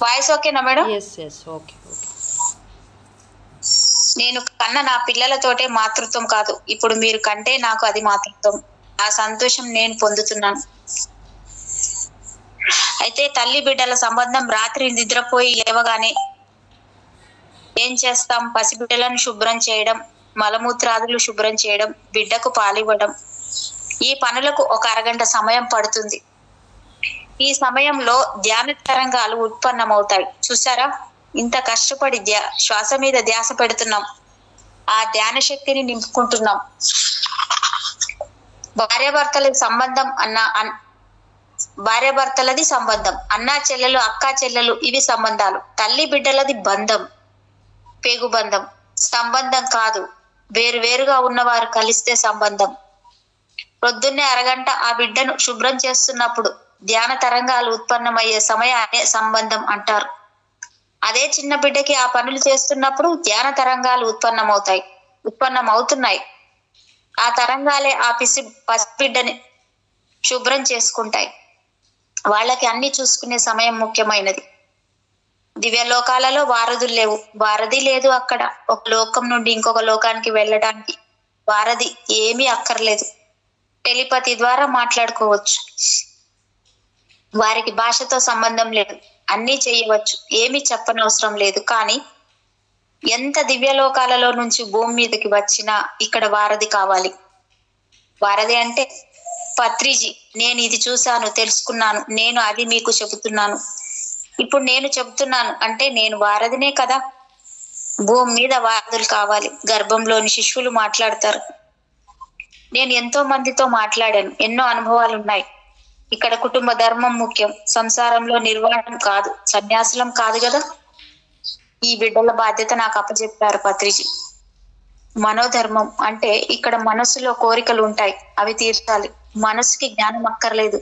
Voice ఓకేనా madam? Yes yes okay okay. నేను కన్న నా పిల్లలతోటే మాతృత్వం కాదు, ఇప్పుడు మీరు కంటే నాకు అది మాతృత్వం. ఆ సంతోషం నేను పొందుతున్నాను. అయితే తల్లి బిడ్డల సంబంధం రాత్రి నిద్రపోయి లేవగానే ఏం చేస్తాం? పసిబిడ్డలను శుభ్రం చేయడం, మలమూత్రాదులు శుభ్రం చేయడం, బిడ్డకు పాలివ్వడం, ఈ పనులకు ఒక అరగంట సమయం పడుతుంది. ఈ సమయంలో ధ్యాన తరంగాలు ఉత్పన్నమవుతాయి. చూసారా, ఇంత కష్టపడి శ్వాస మీద ధ్యాస పెడుతున్నాం, ఆ ధ్యాన శక్తిని నింపుకుంటున్నాం. భార్యాభర్తలది సంబంధం భార్యాభర్తలది సంబంధం, అన్నా చెల్లెలు అక్కా చెల్లెలు ఇవి సంబంధాలు. తల్లి బిడ్డలది బంధం, పేగు బంధం, సంబంధం కాదు. వేరు వేరుగా ఉన్నవారు కలిస్తే సంబంధం. పొద్దున్నే అరగంట ఆ బిడ్డను శుభ్రం చేస్తున్నప్పుడు ధ్యాన తరంగాలు ఉత్పన్నమయ్యే సమయాన్ని సంబంధం అంటారు. అదే చిన్న బిడ్డకి ఆ పనులు చేస్తున్నప్పుడు ధ్యాన తరంగాలు ఉత్పన్నమవుతున్నాయి. ఆ తరంగాలే ఆ పసిబిడ్డని శుభ్రం చేసుకుంటాయి. వాళ్ళకి అన్ని చూసుకునే సమయం ముఖ్యమైనది. దివ్యలోకాలలో వారధులు లేవు, వారధి లేదు అక్కడ. ఒక లోకం నుండి ఇంకొక లోకానికి వెళ్ళడానికి వారధి ఏమీ అక్కర్లేదు. టెలిపతి ద్వారా మాట్లాడుకోవచ్చు. వారికి భాషతో సంబంధం లేదు, అన్నీ చేయవచ్చు, ఏమీ చెప్పనవసరం లేదు. కానీ ఎంత దివ్యలోకాలలో నుంచి భూమి మీదకి వచ్చినా ఇక్కడ వారధి కావాలి. వారధి అంటే పత్రిజీ, నేను ఇది చూశాను, తెలుసుకున్నాను, నేను అది మీకు చెబుతున్నాను. ఇప్పుడు నేను చెబుతున్నాను అంటే నేను వారధినే కదా. భూమి మీద వారధులు కావాలి. గర్భంలోని శిశువులు మాట్లాడతారు. నేను ఎంతో మందితో మాట్లాడాను, ఎన్నో అనుభవాలు ఉన్నాయి. ఇక్కడ కుటుంబ ధర్మం ముఖ్యం, సంసారంలో నిర్వాహం కాదు, సన్యాసులం కాదు కదా. ఈ బిడ్డల బాధ్యత నాకు అప్పచెప్పారు పత్రిజీ. మనోధర్మం అంటే ఇక్కడ మనస్సులో కోరికలు ఉంటాయి, అవి తీర్చాలి. మనసుకి జ్ఞానం అక్కర్లేదు.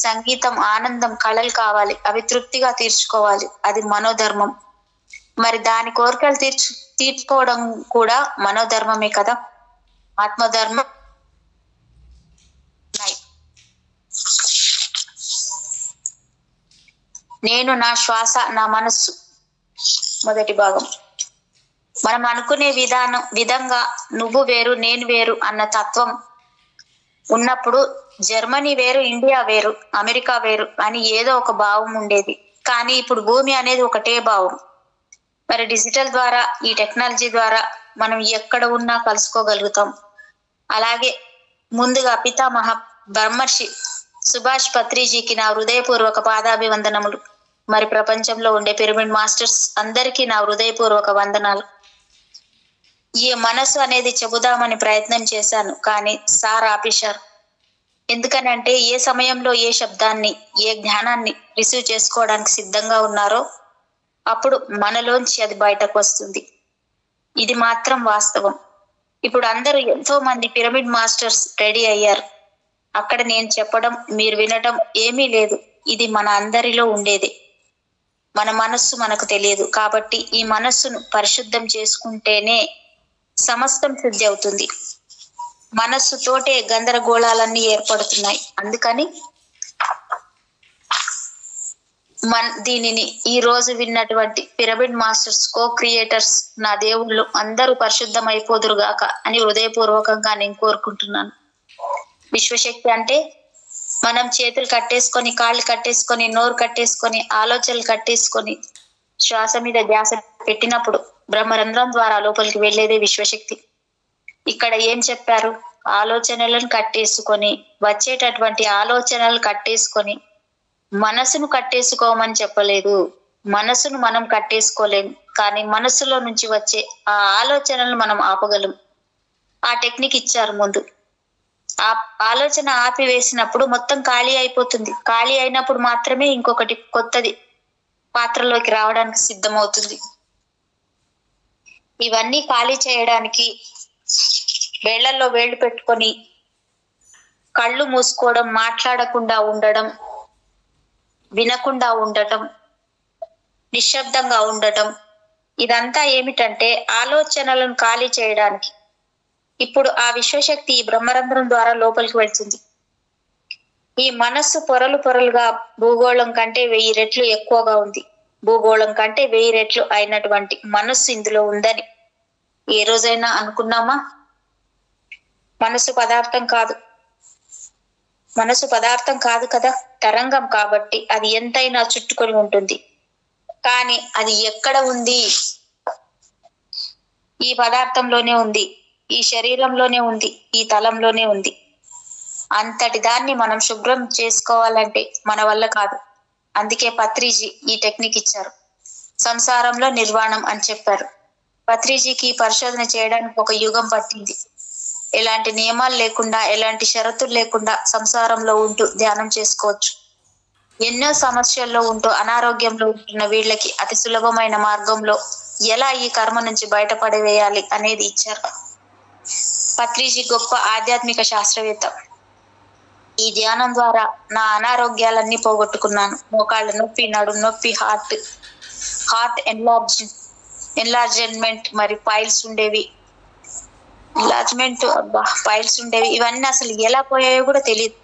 సంగీతం, ఆనందం, కళలు కావాలి, అవి తృప్తిగా తీర్చుకోవాలి, అది మనోధర్మం. మరి దాని కోరికలు తీర్చుకోవడం కూడా మనోధర్మమే కదా. ఆత్మధర్మం నేను, నా శ్వాస, నా మనస్సు. మొదటి భాగం. మనం అనుకునే విధంగా నువ్వు వేరు నేను వేరు అన్న తత్వం ఉన్నప్పుడు జర్మనీ వేరు, ఇండియా వేరు, అమెరికా వేరు అని ఏదో ఒక భావం ఉండేది. కానీ ఇప్పుడు భూమి అనేది ఒకటే భావం. మరి డిజిటల్ ద్వారా, ఈ టెక్నాలజీ ద్వారా మనం ఎక్కడ ఉన్నా కలుసుకోగలుగుతాం. అలాగే ముందుగా పితామహ బ్రహ్మర్షి సుభాష్ పత్రిజీకి నా హృదయపూర్వక పాదాభివందనములు. మరి ప్రపంచంలో ఉండే పిరమిడ్ మాస్టర్స్ అందరికీ నా హృదయపూర్వక వందనాలు. ఈ మనసు అనేది చెబుదామని ప్రయత్నం చేశాను, కానీ సార్ ఆపేశారు. ఎందుకనంటే ఏ సమయంలో ఏ శబ్దాన్ని, ఏ జ్ఞానాన్ని రిసీవ్ చేసుకోవడానికి సిద్ధంగా ఉన్నారో అప్పుడు మనలోంచి అది బయటకు వస్తుంది. ఇది మాత్రం వాస్తవం. ఇప్పుడు అందరూ ఎంతో మంది పిరమిడ్ మాస్టర్స్ రెడీ అయ్యారు. అక్కడ నేను చెప్పడం, మీరు వినడం ఏమీ లేదు. ఇది మన అందరిలో ఉండేది. మన మనస్సు మనకు తెలియదు కాబట్టి ఈ మనస్సును పరిశుద్ధం చేసుకుంటేనే సమస్తం శుద్ధి అవుతుంది. మనస్సుతోటే గందరగోళాలన్నీ ఏర్పడుతున్నాయి. అందుకని దీనిని ఈ రోజు విన్నటువంటి పిరమిడ్ మాస్టర్స్, కో క్రియేటర్స్, నా దేవుళ్ళు అందరూ పరిశుద్ధమైపోదురుగాక అని హృదయపూర్వకంగా నేను కోరుకుంటున్నాను. విశ్వశక్తి అంటే మనం చేతులు కట్టేసుకొని, కాళ్ళు కట్టేసుకొని, నోరు కట్టేసుకొని, ఆలోచనలు కట్టేసుకొని శ్వాస మీద ధ్యాస పెట్టినప్పుడు బ్రహ్మరంధ్రం ద్వారా లోపలికి వెళ్ళేదే విశ్వశక్తి. ఇక్కడ ఏం చెప్పారు? ఆలోచనలను కట్టేసుకొని, వచ్చేటటువంటి ఆలోచనలు కట్టేసుకొని మనసును కట్టేసుకోమని చెప్పలేదు. మనసును మనం కట్టేసుకోలేము, కానీ మనసులో నుంచి వచ్చే ఆ ఆలోచనలు మనం ఆపగలం. ఆ టెక్నిక్ ఇచ్చారు ముందు. ఆ ఆలోచన ఆపివేసినప్పుడు మొత్తం ఖాళీ అయిపోతుంది. ఖాళీ అయినప్పుడు మాత్రమే ఇంకొకటి కొత్తది పాత్రలోకి రావడానికి సిద్ధమవుతుంది. ఇవన్నీ ఖాళీ చేయడానికి వేళ్లలో వేళ్లు పెట్టుకొని కళ్ళు మూసుకోవడం, మాట్లాడకుండా ఉండడం, వినకుండా ఉండటం, నిశ్శబ్దంగా ఉండటం, ఇదంతా ఏమిటంటే ఆలోచనలను ఖాళీ చేయడానికి. ఇప్పుడు ఆ విశ్వశక్తి ఈ బ్రహ్మరంధ్రం ద్వారా లోపలికి వెళ్తుంది. ఈ మనస్సు పొరలు పొరలుగా భూగోళం కంటే 1000 రెట్లు ఎక్కువగా ఉంది. భూగోళం కంటే 1000 రెట్లు అయినటువంటి మనస్సు ఇందులో ఉందని ఏ రోజైనా అనుకున్నామా? మనసు పదార్థం కాదు. మనసు పదార్థం కాదు కదా, తరంగం కాబట్టి అది ఎంతైనా చుట్టుకొని ఉంటుంది. కానీ అది ఎక్కడ ఉంది? ఈ పదార్థంలోనే ఉంది, ఈ శరీరంలోనే ఉంది, ఈ తలంలోనే ఉంది. అంతటి దాన్ని మనం శుభ్రం చేసుకోవాలంటే మన వల్ల కాదు. అందుకే పత్రిజీ ఈ టెక్నిక్ ఇచ్చారు. సంసారంలో నిర్వాణం అని చెప్పారు. పత్రిజీకి పరిశోధన చేయడానికి ఒక యుగం పట్టింది. ఎలాంటి నియమాలు లేకుండా, ఎలాంటి షరతులు లేకుండా సంసారంలో ఉంటూ ధ్యానం చేసుకోవచ్చు. ఎన్నో సమస్యల్లో ఉంటూ అనారోగ్యంలో ఉంటున్న వీళ్ళకి అతి సులభమైన మార్గంలో ఎలా ఈ కర్మ నుంచి బయటపడవేయాలి అనేది ఇచ్చారు. పత్రిజీ గొప్ప ఆధ్యాత్మిక శాస్త్రవేత్త. ఈ ధ్యానం ద్వారా నా అనారోగ్యాలన్నీ పోగొట్టుకున్నాను. మోకాళ్ళ నొప్పి, నడుము నొప్పి, హార్ట్ ఎన్లార్జ్మెంట్ మరి పైల్స్ ఉండేవి. పైల్స్ ఉండేవి. ఇవన్నీ అసలు ఎలా పోయాయో కూడా తెలియదు.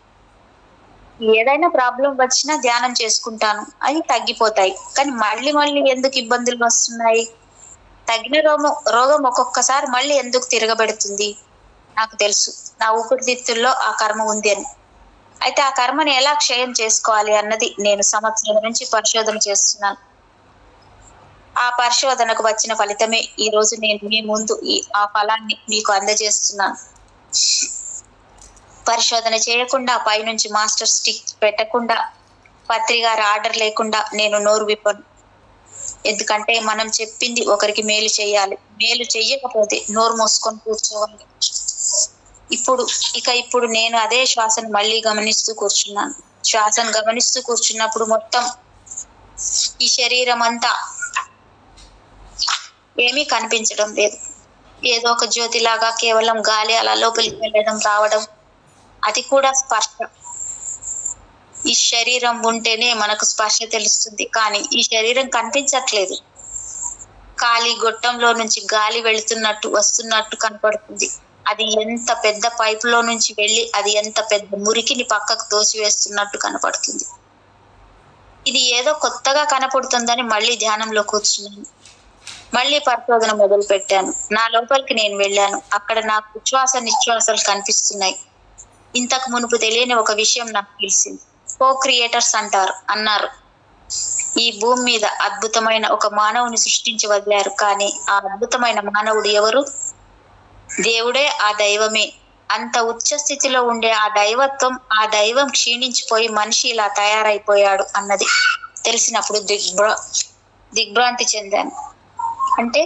ఏదైనా ప్రాబ్లం వచ్చినా ధ్యానం చేసుకుంటాను, అవి తగ్గిపోతాయి. కానీ మళ్ళీ మళ్ళీ ఎందుకు ఇబ్బందులు వస్తున్నాయి? తగిన రోగం ఒక్కొక్కసారి మళ్ళీ ఎందుకు తిరగబెడుతుంది? నాకు తెలుసు, నా ఊపిరితిత్తుల్లో ఆ కర్మ ఉంది అని. అయితే ఆ కర్మని ఎలా క్షయం చేసుకోవాలి అన్నది నేను సంవత్సరం నుంచి పరిశోధన చేస్తున్నాను. ఆ పరిశోధనకు వచ్చిన ఫలితమే ఈ రోజు నేను మీ ముందు ఆ ఫలాన్ని మీకు అందజేస్తున్నాను. పరిశోధన చేయకుండా, పైనుంచి మాస్టర్ స్టిక్ పెట్టకుండా, పత్రిగారి ఆర్డర్ లేకుండా నేను నోరు విప్పను. ఎందుకంటే మనం చెప్పింది ఒకరికి మేలు చేయాలి. మేలు చెయ్యకపోతే నోరు మోసుకొని కూర్చోవాలి. ఇప్పుడు నేను అదే శ్వాసను మళ్ళీ గమనిస్తూ కూర్చున్నాను. శ్వాసను గమనిస్తూ కూర్చున్నప్పుడు మొత్తం ఈ శరీరం అంతా ఏమీ కనిపించడం లేదు. ఏదో ఒక జ్యోతిలాగా కేవలం గాలి అలా లోపలికి వెళ్ళడం, రావడం, అది కూడా స్పర్శ. ఈ శరీరం ఉంటేనే మనకు స్పర్శ తెలుస్తుంది. కానీ ఈ శరీరం కనిపించట్లేదు. ఖాళీ గొట్టంలో నుంచి గాలి వెళుతున్నట్టు, వస్తున్నట్టు కనపడుతుంది. అది ఎంత పెద్ద పైపులో నుంచి వెళ్ళి అది ఎంత పెద్ద మురికిని పక్కకు తోసివేస్తున్నట్టు కనపడుతుంది. ఇది ఏదో కొత్తగా కనపడుతుందని మళ్ళీ ధ్యానంలో కూర్చున్నాను. మళ్ళీ పరిశోధన మొదలు పెట్టాను. నా లోపలికి నేను వెళ్ళాను. అక్కడ నాకు ఉచ్ఛ్వాస నిశ్వాసాలు కనిపిస్తున్నాయి. ఇంతకు మునుపు తెలియని ఒక విషయం నాకు తెలిసింది. కో-క్రియేటర్స్ అన్నారు. ఈ భూమి మీద అద్భుతమైన ఒక మానవుని సృష్టించి వదిలారు. కానీ ఆ అద్భుతమైన మానవుడు ఎవరు? దేవుడే, ఆ దైవమే. అంత ఉచ్చ స్థితిలో ఉండే ఆ దైవం క్షీణించిపోయి మనిషి ఇలా తయారైపోయాడు అన్నది తెలిసినప్పుడు దిగ్భ్రాంతి చెందాను. అంటే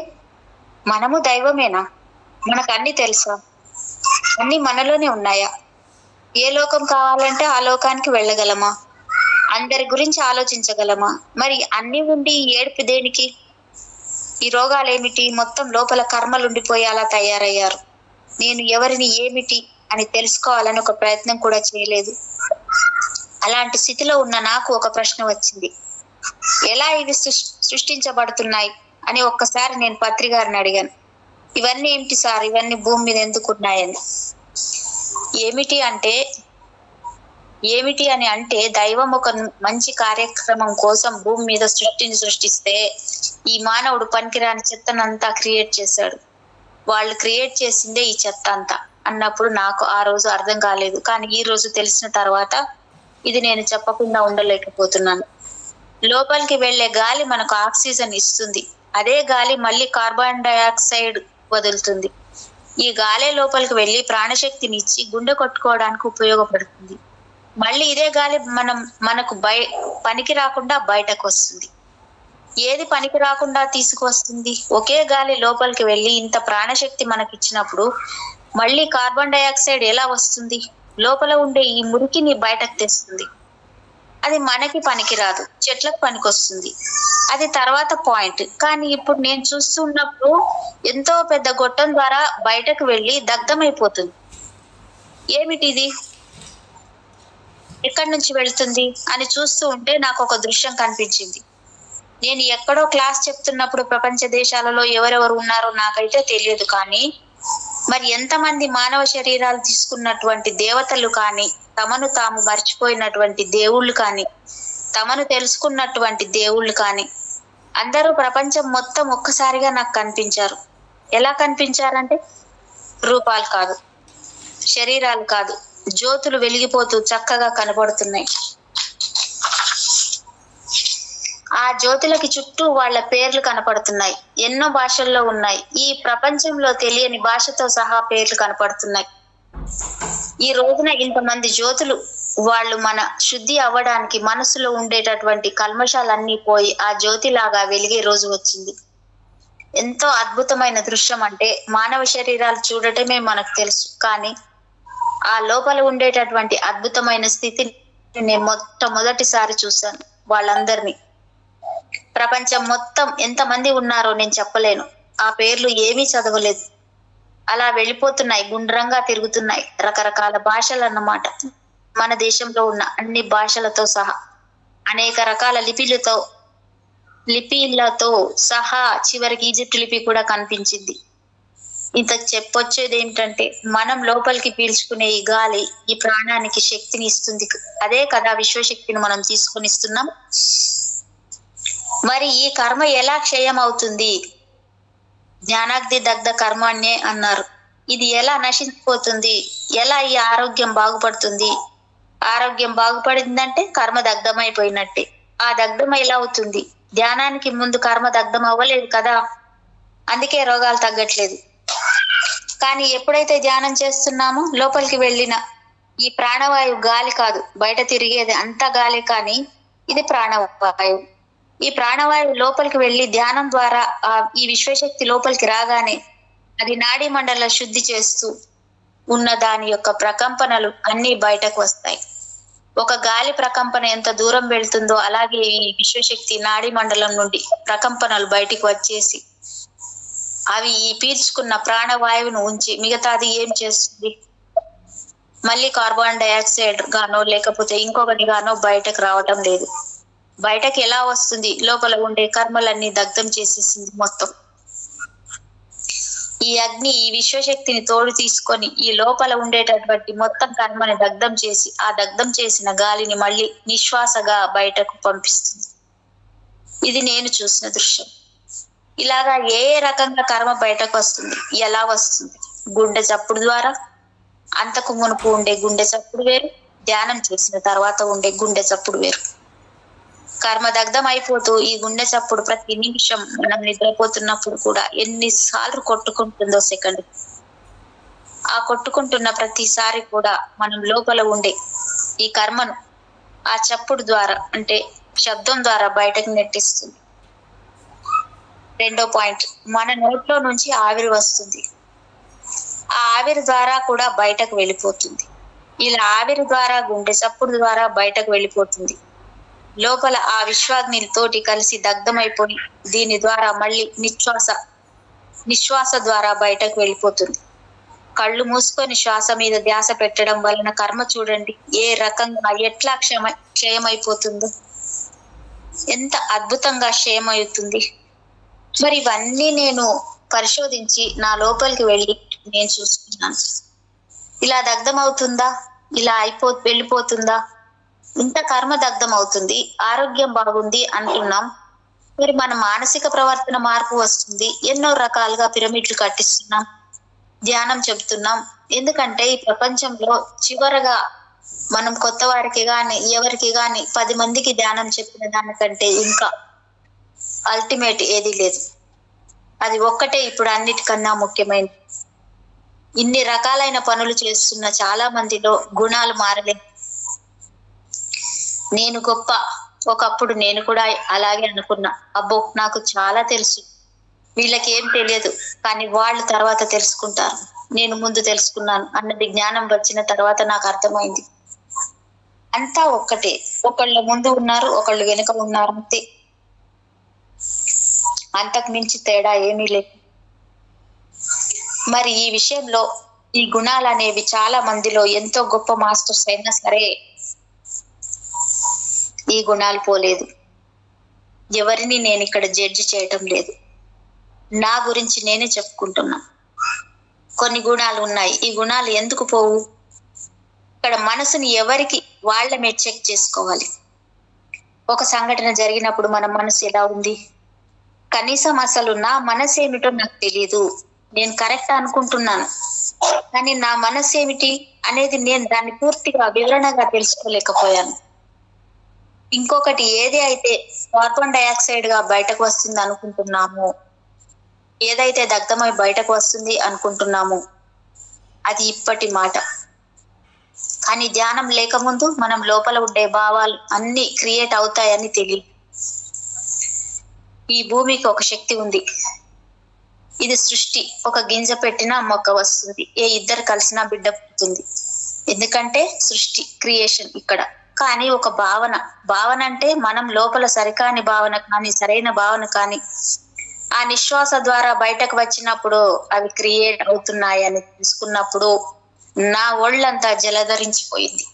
మనము దైవమేనా? మనకు అన్ని తెలుసా? అన్ని మనలోనే ఉన్నాయా? ఏ లోకం కావాలంటే ఆ లోకానికి వెళ్ళగలమా? అందరి గురించి ఆలోచించగలమా? మరి అన్ని ఉండి ఏడుపు దేనికి? ఈ రోగాలేమిటి? మొత్తం లోపల కర్మలు ఉండిపోయి అలా తయారయ్యారు. నేను ఎవరిని, ఏమిటి అని తెలుసుకోవాలని ఒక ప్రయత్నం కూడా చేయలేదు. అలాంటి స్థితిలో ఉన్న నాకు ఒక ప్రశ్న వచ్చింది. ఎలా ఇవి సృష్టించబడుతున్నాయి అని ఒక్కసారి నేను పత్రిగారిని అడిగాను. ఇవన్నీ ఏమిటి సార్? ఇవన్నీ భూమి మీద ఎందుకు ఉన్నాయని. ఏమిటి అని అంటే దైవం ఒక మంచి కార్యక్రమం కోసం భూమి మీద సృష్టిస్తే ఈ మానవుడు పనికిరాని చెత్తనంతా క్రియేట్ చేశాడు. వాళ్ళు క్రియేట్ చేసిందే ఈ చెత్త అంతా అన్నప్పుడు నాకు ఆ రోజు అర్థం కాలేదు. కానీ ఈ రోజు తెలిసిన తర్వాత ఇది నేను చెప్పకుండా ఉండలేకపోతున్నాను. లోపలికి వెళ్లే గాలి మనకు ఆక్సిజన్ ఇస్తుంది. అదే గాలి మళ్ళీ కార్బన్ డైఆక్సైడ్ వదులుతుంది. ఈ గాలి లోపలికి వెళ్లి ప్రాణశక్తిని ఇచ్చి గుండె కొట్టుకోవడానికి ఉపయోగపడుతుంది. మళ్ళీ ఇదే గాలి మనకు పనికి రాకుండా బయటకు వస్తుంది. ఏది పనికి రాకుండా తీసుకువస్తుంది? ఒకే గాలి లోపలికి వెళ్ళి ఇంత ప్రాణశక్తి మనకి ఇచ్చినప్పుడు మళ్ళీ కార్బన్ డైఆక్సైడ్ ఎలా వస్తుంది? లోపల ఉండే ఈ మురికిని బయటకు తెస్తుంది. అది మనకి పనికి రాదు, చెట్లకు పనికి వస్తుంది. అది తర్వాత పాయింట్. కానీ ఇప్పుడు నేను చూస్తున్నప్పుడు ఎంతో పెద్ద గొట్టం ద్వారా బయటకు వెళ్ళి దగ్ధమైపోతుంది. ఏమిటిది? ఎక్కడి నుంచి వెళ్తుంది అని చూస్తూ ఉంటే నాకు ఒక దృశ్యం కనిపించింది. నేను ఎక్కడో క్లాస్ చెప్తున్నప్పుడు ప్రపంచ దేశాలలో ఎవరెవరు ఉన్నారో నాకైతే తెలియదు. కానీ మరి ఎంతమంది మానవ శరీరాలు తీసుకున్నటువంటి దేవతలు కానీ, తమను తాము మర్చిపోయినటువంటి దేవుళ్ళు కానీ, తమను తెలుసుకున్నటువంటి దేవుళ్ళు కానీ అందరూ ప్రపంచం మొత్తం ఒక్కసారిగా నాకు కనిపించారు. ఎలా కనిపించారంటే రూపాలు కాదు, శరీరాలు కాదు, జ్యోతులు వెలిగిపోతూ చక్కగా కనబడుతున్నాయి. ఆ జ్యోతులకి చుట్టూ వాళ్ళ పేర్లు కనపడుతున్నాయి. ఎన్నో భాషల్లో ఉన్నాయి. ఈ ప్రపంచంలో తెలియని భాషతో సహా పేర్లు కనపడుతున్నాయి. ఈ రోజున ఇంతమంది జ్యోతులు వాళ్ళు మన శుద్ధి అవ్వడానికి మనసులో ఉండేటటువంటి కల్మషాలన్నీ పోయి ఆ జ్యోతిలాగా వెలిగే రోజు వచ్చింది. ఎంతో అద్భుతమైన దృశ్యం. అంటే మానవ శరీరాలు చూడటమే మనకు తెలుసు, కానీ ఆ లోపల ఉండేటటువంటి అద్భుతమైన స్థితిని నేను మొట్టమొదటిసారి చూశాను. వాళ్ళందరినీ ప్రపంచం మొత్తం ఎంతమంది ఉన్నారో నేను చెప్పలేను. ఆ పేర్లు ఏమీ చదవలేదు. అలా వెళ్ళిపోతున్నాయి, గుండ్రంగా తిరుగుతున్నాయి. రకరకాల భాషలు అన్నమాట. మన దేశంలో ఉన్న అన్ని భాషలతో సహా, అనేక రకాల లిపిలతో సహా, చివరికి ఈజిప్ట్ లిపి కూడా కనిపించింది. ఇంత చెప్పొచ్చేది ఏంటంటే, మనం లోపలికి పీల్చుకునే ఈ గాలి ఈ ప్రాణానికి శక్తిని ఇస్తుంది. అదే కదా విశ్వశక్తిని మనం తీసుకుని ఇస్తున్నాం. మరి ఈ కర్మ ఎలా క్షయం అవుతుంది? జ్ఞానాగ్ని దగ్ధ కర్మాన్యే అన్నారు. ఇది ఎలా నశించిపోతుంది? ఎలా ఈ ఆరోగ్యం బాగుపడుతుంది? ఆరోగ్యం బాగుపడిందంటే కర్మ దగ్ధమైపోయినట్టే. ఆ దగ్ధం ఎలా అవుతుంది? ధ్యానానికి ముందు కర్మ దగ్ధం అవ్వలేదు కదా, అందుకే రోగాలు తగ్గట్లేదు. కానీ ఎప్పుడైతే ధ్యానం చేస్తున్నామో లోపలికి వెళ్ళిన ఈ ప్రాణవాయువు గాలి కాదు, బయట తిరిగేది అంతా గాలి, కానీ ఇది ప్రాణవాయువు. ఈ ప్రాణవాయువు లోపలికి వెళ్ళి ధ్యానం ద్వారా ఈ విశ్వశక్తి లోపలికి రాగానే అది నాడీ మండల శుద్ధి చేస్తూ ఉన్న దాని యొక్క ప్రకంపనలు అన్ని బయటకు వస్తాయి. ఒక గాలి ప్రకంపన ఎంత దూరం వెళ్తుందో అలాగే ఈ విశ్వశక్తి నాడీ మండలం నుండి ప్రకంపనలు బయటికి వచ్చేసి అవి ఈ పీల్చుకున్న ప్రాణవాయువును ఉంచి మిగతాది ఏం చేస్తుంది? మళ్ళీ కార్బన్ డైఆక్సైడ్ గానో లేకపోతే ఇంకొకటి గానో బయటకు రావటం లేదు. బయటకు ఎలా వస్తుంది? లోపల ఉండే కర్మలన్నీ దగ్ధం చేసేసింది మొత్తం. ఈ అగ్ని ఈ విశ్వశక్తిని తోడు తీసుకొని ఈ లోపల ఉండేటటువంటి మొత్తం కర్మని దగ్ధం చేసి ఆ దగ్ధం చేసిన గాలిని మళ్ళీ నిశ్వాసగా బయటకు పంపిస్తుంది. ఇది నేను చూసిన దృశ్యం. ఇలాగా ఏ రకంగా కర్మ బయటకు వస్తుంది? ఎలా వస్తుంది? గుండె చప్పుడు ద్వారా. అంతకు మునుపు ఉండే గుండె చప్పుడు వేరు, ధ్యానం చేసిన తర్వాత ఉండే గుండె చప్పుడు వేరు. కర్మ దగ్ధం అయిపోతూ ఈ గుండె చప్పుడు ప్రతి నిమిషం మనం నిద్రపోతున్నప్పుడు కూడా ఎన్నిసార్లు కొట్టుకుంటుందో సెకండ్. ఆ కొట్టుకుంటున్న ప్రతిసారి కూడా మనం లోపల ఉండే ఈ కర్మను ఆ చప్పుడు ద్వారా, అంటే శబ్దం ద్వారా బయటకు నెట్టిస్తుంది. రెండో పాయింట్, మన నోట్లో నుంచి ఆవిరి వస్తుంది. ఆ ఆవిరి ద్వారా కూడా బయటకు వెళ్ళిపోతుంది. ఇలా ఆవిరి ద్వారా గుండె చప్పుడు ద్వారా బయటకు వెళ్ళిపోతుంది. లోపల ఆ విశ్వాగ్ని తోటి కలిసి దగ్ధమైపోయి దీని ద్వారా మళ్ళీ నిశ్వాస ద్వారా బయటకు వెళ్ళిపోతుంది. కళ్ళు మూసుకొని శ్వాస మీద ధ్యాస పెట్టడం వలన కర్మ చూడండి ఏ రకంగా ఎట్లా క్షయమైపోతుందో, ఎంత అద్భుతంగా క్షయమవుతుంది. మరి ఇవన్నీ నేను పరిశోధించి నా లోపలికి వెళ్ళి నేను చూసుకున్నాను. ఇలా దగ్ధం అవుతుందా? ఇలా వెళ్ళిపోతుందా? ఇంత కర్మ దగ్ధం అవుతుంది, ఆరోగ్యం బాగుంది అంటున్నాం. మరి మన మానసిక ప్రవర్తన మార్పు వస్తుంది. ఎన్నో రకాలుగా పిరమిడ్లు కట్టిస్తున్నాం, ధ్యానం చెబుతున్నాం. ఎందుకంటే ఈ ప్రపంచంలో చివరగా మనం కొత్త వారికి గాని ఎవరికి గాని 10 మందికి ధ్యానం చెప్పిన దానికంటే ఇంకా అల్టిమేట్ ఏది లేదు. అది ఒక్కటే ఇప్పుడు అన్నిటికన్నా ముఖ్యమైనది. ఇన్ని రకాలైన పనులు చేస్తున్న చాలా మందిలో గుణాలు మారలేదు. నేను గొప్ప, ఒకప్పుడు నేను కూడా అలాగే అనుకున్నా. అబ్బో నాకు చాలా తెలుసు, వీళ్ళకి ఏం తెలియదు, కానీ వాళ్ళు తర్వాత తెలుసుకుంటారు, నేను ముందు తెలుసుకున్నాను అన్నది జ్ఞానం వచ్చిన తర్వాత నాకు అర్థమైంది. అంతా ఒక్కటే, ఒకళ్ళు ముందు ఉన్నారు, ఒకళ్ళు వెనుక ఉన్నారు, అంతే. అంతకు మించి తేడా ఏమీ లేదు. మరి ఈ విషయంలో ఈ గుణాలు అనేవి చాలా మందిలో ఎంతో గొప్ప మాస్టర్స్ అయినా సరే ఈ గుణాలు పోలేదు. ఎవరిని నేను ఇక్కడ జడ్జి చేయటం లేదు, నా గురించి నేనే చెప్పుకుంటున్నా. కొన్ని గుణాలు ఉన్నాయి, ఈ గుణాలు ఎందుకు పోవు? ఇక్కడ మనసుని ఎవరికి వాళ్ళమే చెక్ చేసుకోవాలి. ఒక సంఘటన జరిగినప్పుడు మన మనసు ఎలా ఉంది, కనీసం అసలు నా మనసు ఏమిటో నాకు తెలియదు. నేను కరెక్ట్ అనుకుంటున్నాను, కానీ నా మనసు ఏమిటి అనేది నేను దాన్ని పూర్తిగా వివరణగా తెలుసుకోలేకపోయాను. ఇంకొకటి, ఏది అయితే కార్బన్ డైఆక్సైడ్ గా బయటకు వస్తుంది అనుకుంటున్నాము, ఏదైతే దగ్ధమై బయటకు వస్తుంది అనుకుంటున్నాము, అది ఇప్పటి మాట. కానీ ధ్యానం లేకముందు మనం లోపల ఉండే భావాలు అన్ని క్రియేట్ అవుతాయని తెలియదు. ఈ భూమికి ఒక శక్తి ఉంది. ఇది సృష్టి. ఒక గింజ పెట్టినా మొక్క వస్తుంది, ఏ ఇద్దరు కలిసినా బిడ్డ పుడుతుంది. ఎందుకంటే సృష్టి, క్రియేషన్ ఇక్కడ. కానీ ఒక భావన అంటే మనం లోపల సరికాని భావన కానీ సరైన భావన కానీ ఆ నిశ్వాస ద్వారా బయటకు వచ్చినప్పుడు అవి క్రియేట్ అవుతున్నాయని తెలుసుకున్నప్పుడు నా ఒళ్ళంతా జలధరించిపోయింది.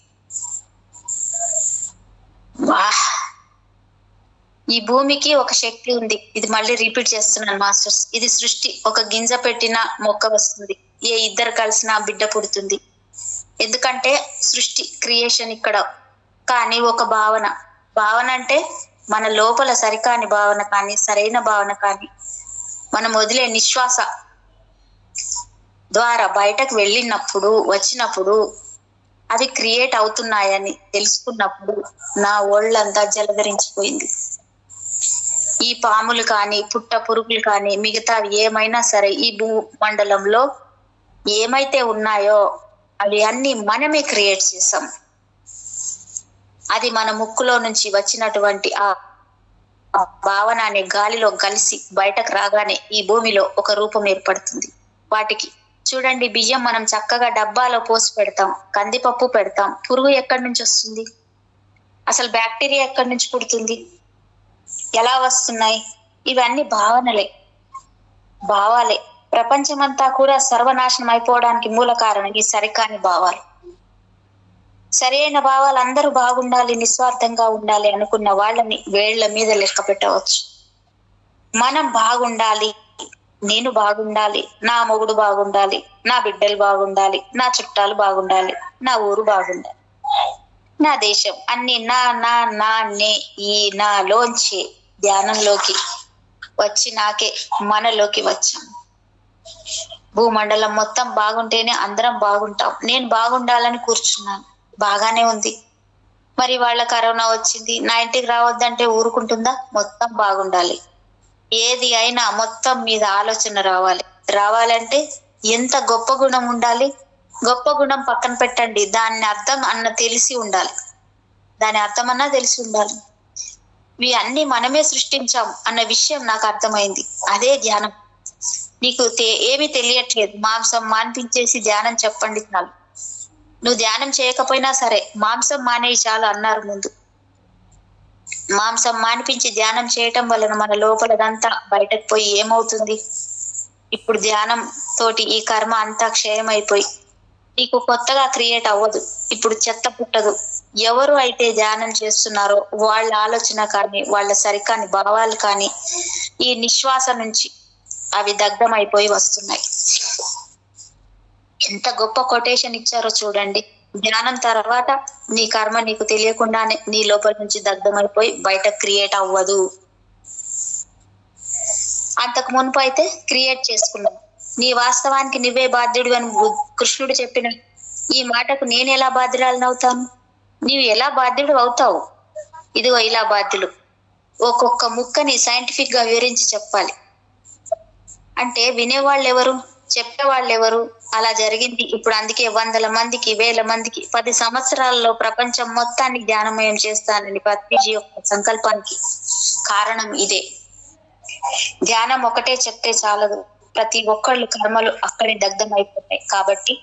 ఈ భూమికి ఒక శక్తి ఉంది. ఇది మళ్ళీ రిపీట్ చేస్తున్నాను మాస్టర్స్. ఇది సృష్టి. ఒక గింజ పెట్టినా మొక్క వస్తుంది, ఏ ఇద్దరు కలిసినా బిడ్డ పుడుతుంది. ఎందుకంటే సృష్టి, క్రియేషన్ ఇక్కడ. కానీ ఒక భావన అంటే మన లోపల సరికాని భావన కానీ సరైన భావన కానీ మనం వదిలే నిశ్వాస ద్వారా బయటకు వచ్చినప్పుడు అవి క్రియేట్ అవుతున్నాయని తెలుసుకున్నప్పుడు నా ఒళ్ళంతా జలధరించిపోయింది. ఈ పాములు కానీ పుట్ట పురుగులు కానీ మిగతావి ఏమైనా సరే ఈ భూమండలంలో ఏమైతే ఉన్నాయో అవి అన్ని మనమే క్రియేట్ చేసాం. అది మన ముక్కులో నుంచి వచ్చినటువంటి ఆ భావన అనే గాలిలో కలిసి బయటకు రాగానే ఈ భూమిలో ఒక రూపం ఏర్పడుతుంది. వాటికి చూడండి, బియ్యం మనం చక్కగా డబ్బాలో పోసి పెడతాం, కందిపప్పు పెడతాం. పురుగు ఎక్కడి నుంచి వస్తుంది? అసలు బ్యాక్టీరియా ఎక్కడి నుంచి పుడుతుంది? ఎలా వస్తున్నాయి? ఇవన్నీ భావాలే. ప్రపంచమంతా కూడా సర్వనాశనం అయిపోవడానికి మూల కారణం ఈ సరికాని భావాలు. సరైన భావాలు అందరూ బాగుండాలి, నిస్వార్థంగా ఉండాలి అనుకున్న వాళ్ళని వేళ్ల మీద లెక్క పెట్టవచ్చు. మనం బాగుండాలి, నేను బాగుండాలి, నా మొగుడు బాగుండాలి, నా బిడ్డలు బాగుండాలి, నా చుట్టాలు బాగుండాలి, నా ఊరు బాగుండాలి, నా దేశం, అన్ని నా నా నా నే ఈ నాలోంచి ధ్యానంలోకి వచ్చి నాకే మనలోకి వచ్చాం. భూమండలం మొత్తం బాగుంటేనే అందరం బాగుంటాం. నేను బాగుండాలని కూర్చున్నాను, బాగానే ఉంది. మరి వాళ్ళ కరోనా వచ్చింది, నా ఇంటికి రావద్దంటే ఊరుకుంటుందా? మొత్తం బాగుండాలి. ఏది అయినా మొత్తం మీద ఆలోచన రావాలంటే ఎంత గొప్ప గుణం ఉండాలి. గొప్ప గుణం పక్కన పెట్టండి, దాని అర్థం తెలిసి ఉండాలి. ఇవి అన్ని మనమే సృష్టించాం అన్న విషయం నాకు అర్థమైంది. అదే ధ్యానం. నీకు ఏమి తెలియట్లేదు, మాంసం మాన్పించేసి ధ్యానం చెప్పండి చాలు. నువ్వు ధ్యానం చేయకపోయినా సరే మాంసం మానేయి చాలు అన్నారు ముందు. మాంసం మానిపించి ధ్యానం చేయటం వలన మన లోపలదంతా బయటకు పోయి ఏమవుతుంది? ఇప్పుడు ధ్యానం తోటి ఈ కర్మ అంతా క్షయమైపోయి నీకు కొత్తగా క్రియేట్ అవ్వదు. ఇప్పుడు చెత్త పుట్టదు. ఎవరు అయితే ధ్యానం చేస్తున్నారో వాళ్ళ ఆలోచన కానీ వాళ్ళ సరికాని భావాలు కానీ ఈ నిశ్వాస నుంచి అవి దగ్ధమైపోయి వస్తున్నాయి. ఎంత గొప్ప కొటేషన్ ఇచ్చారో చూడండి. ధ్యానం తర్వాత నీ కర్మ నీకు తెలియకుండానే నీ లోపల నుంచి దగ్ధమైపోయి బయట క్రియేట్ అవ్వదు. అంతకు మునుపు అయితే క్రియేట్ చేసుకున్నావు. నీ వాస్తవానికి నువ్వే బాధ్యుడు అని కృష్ణుడు చెప్పిన ఈ మాటకు నేను ఎలా బాధ్యురాలను అవుతాను? నీవు ఎలా బాధ్యుడు అవుతావు? ఇదిగో ఇలా బాధ్యులు. ఒక్కొక్క ముక్కని సైంటిఫిక్ గా వివరించి చెప్పాలి అంటే వినేవాళ్ళు ఎవరు, చెప్పేవాళ్ళు ఎవరు? అలా జరిగింది. ఇప్పుడు అందుకే 100 మందికి 1000 మందికి 10 సంవత్సరాల్లో ప్రపంచం మొత్తాన్ని ధ్యానమయం చేస్తానని పత్రిజీ యొక్క సంకల్పానికి కారణం ఇదే. ధ్యానం ఒకటే చెప్తే చాలదు, ప్రతి ఒక్కళ్ళు కర్మలు అక్కడే దగ్ధం అయిపోతాయి. కాబట్టి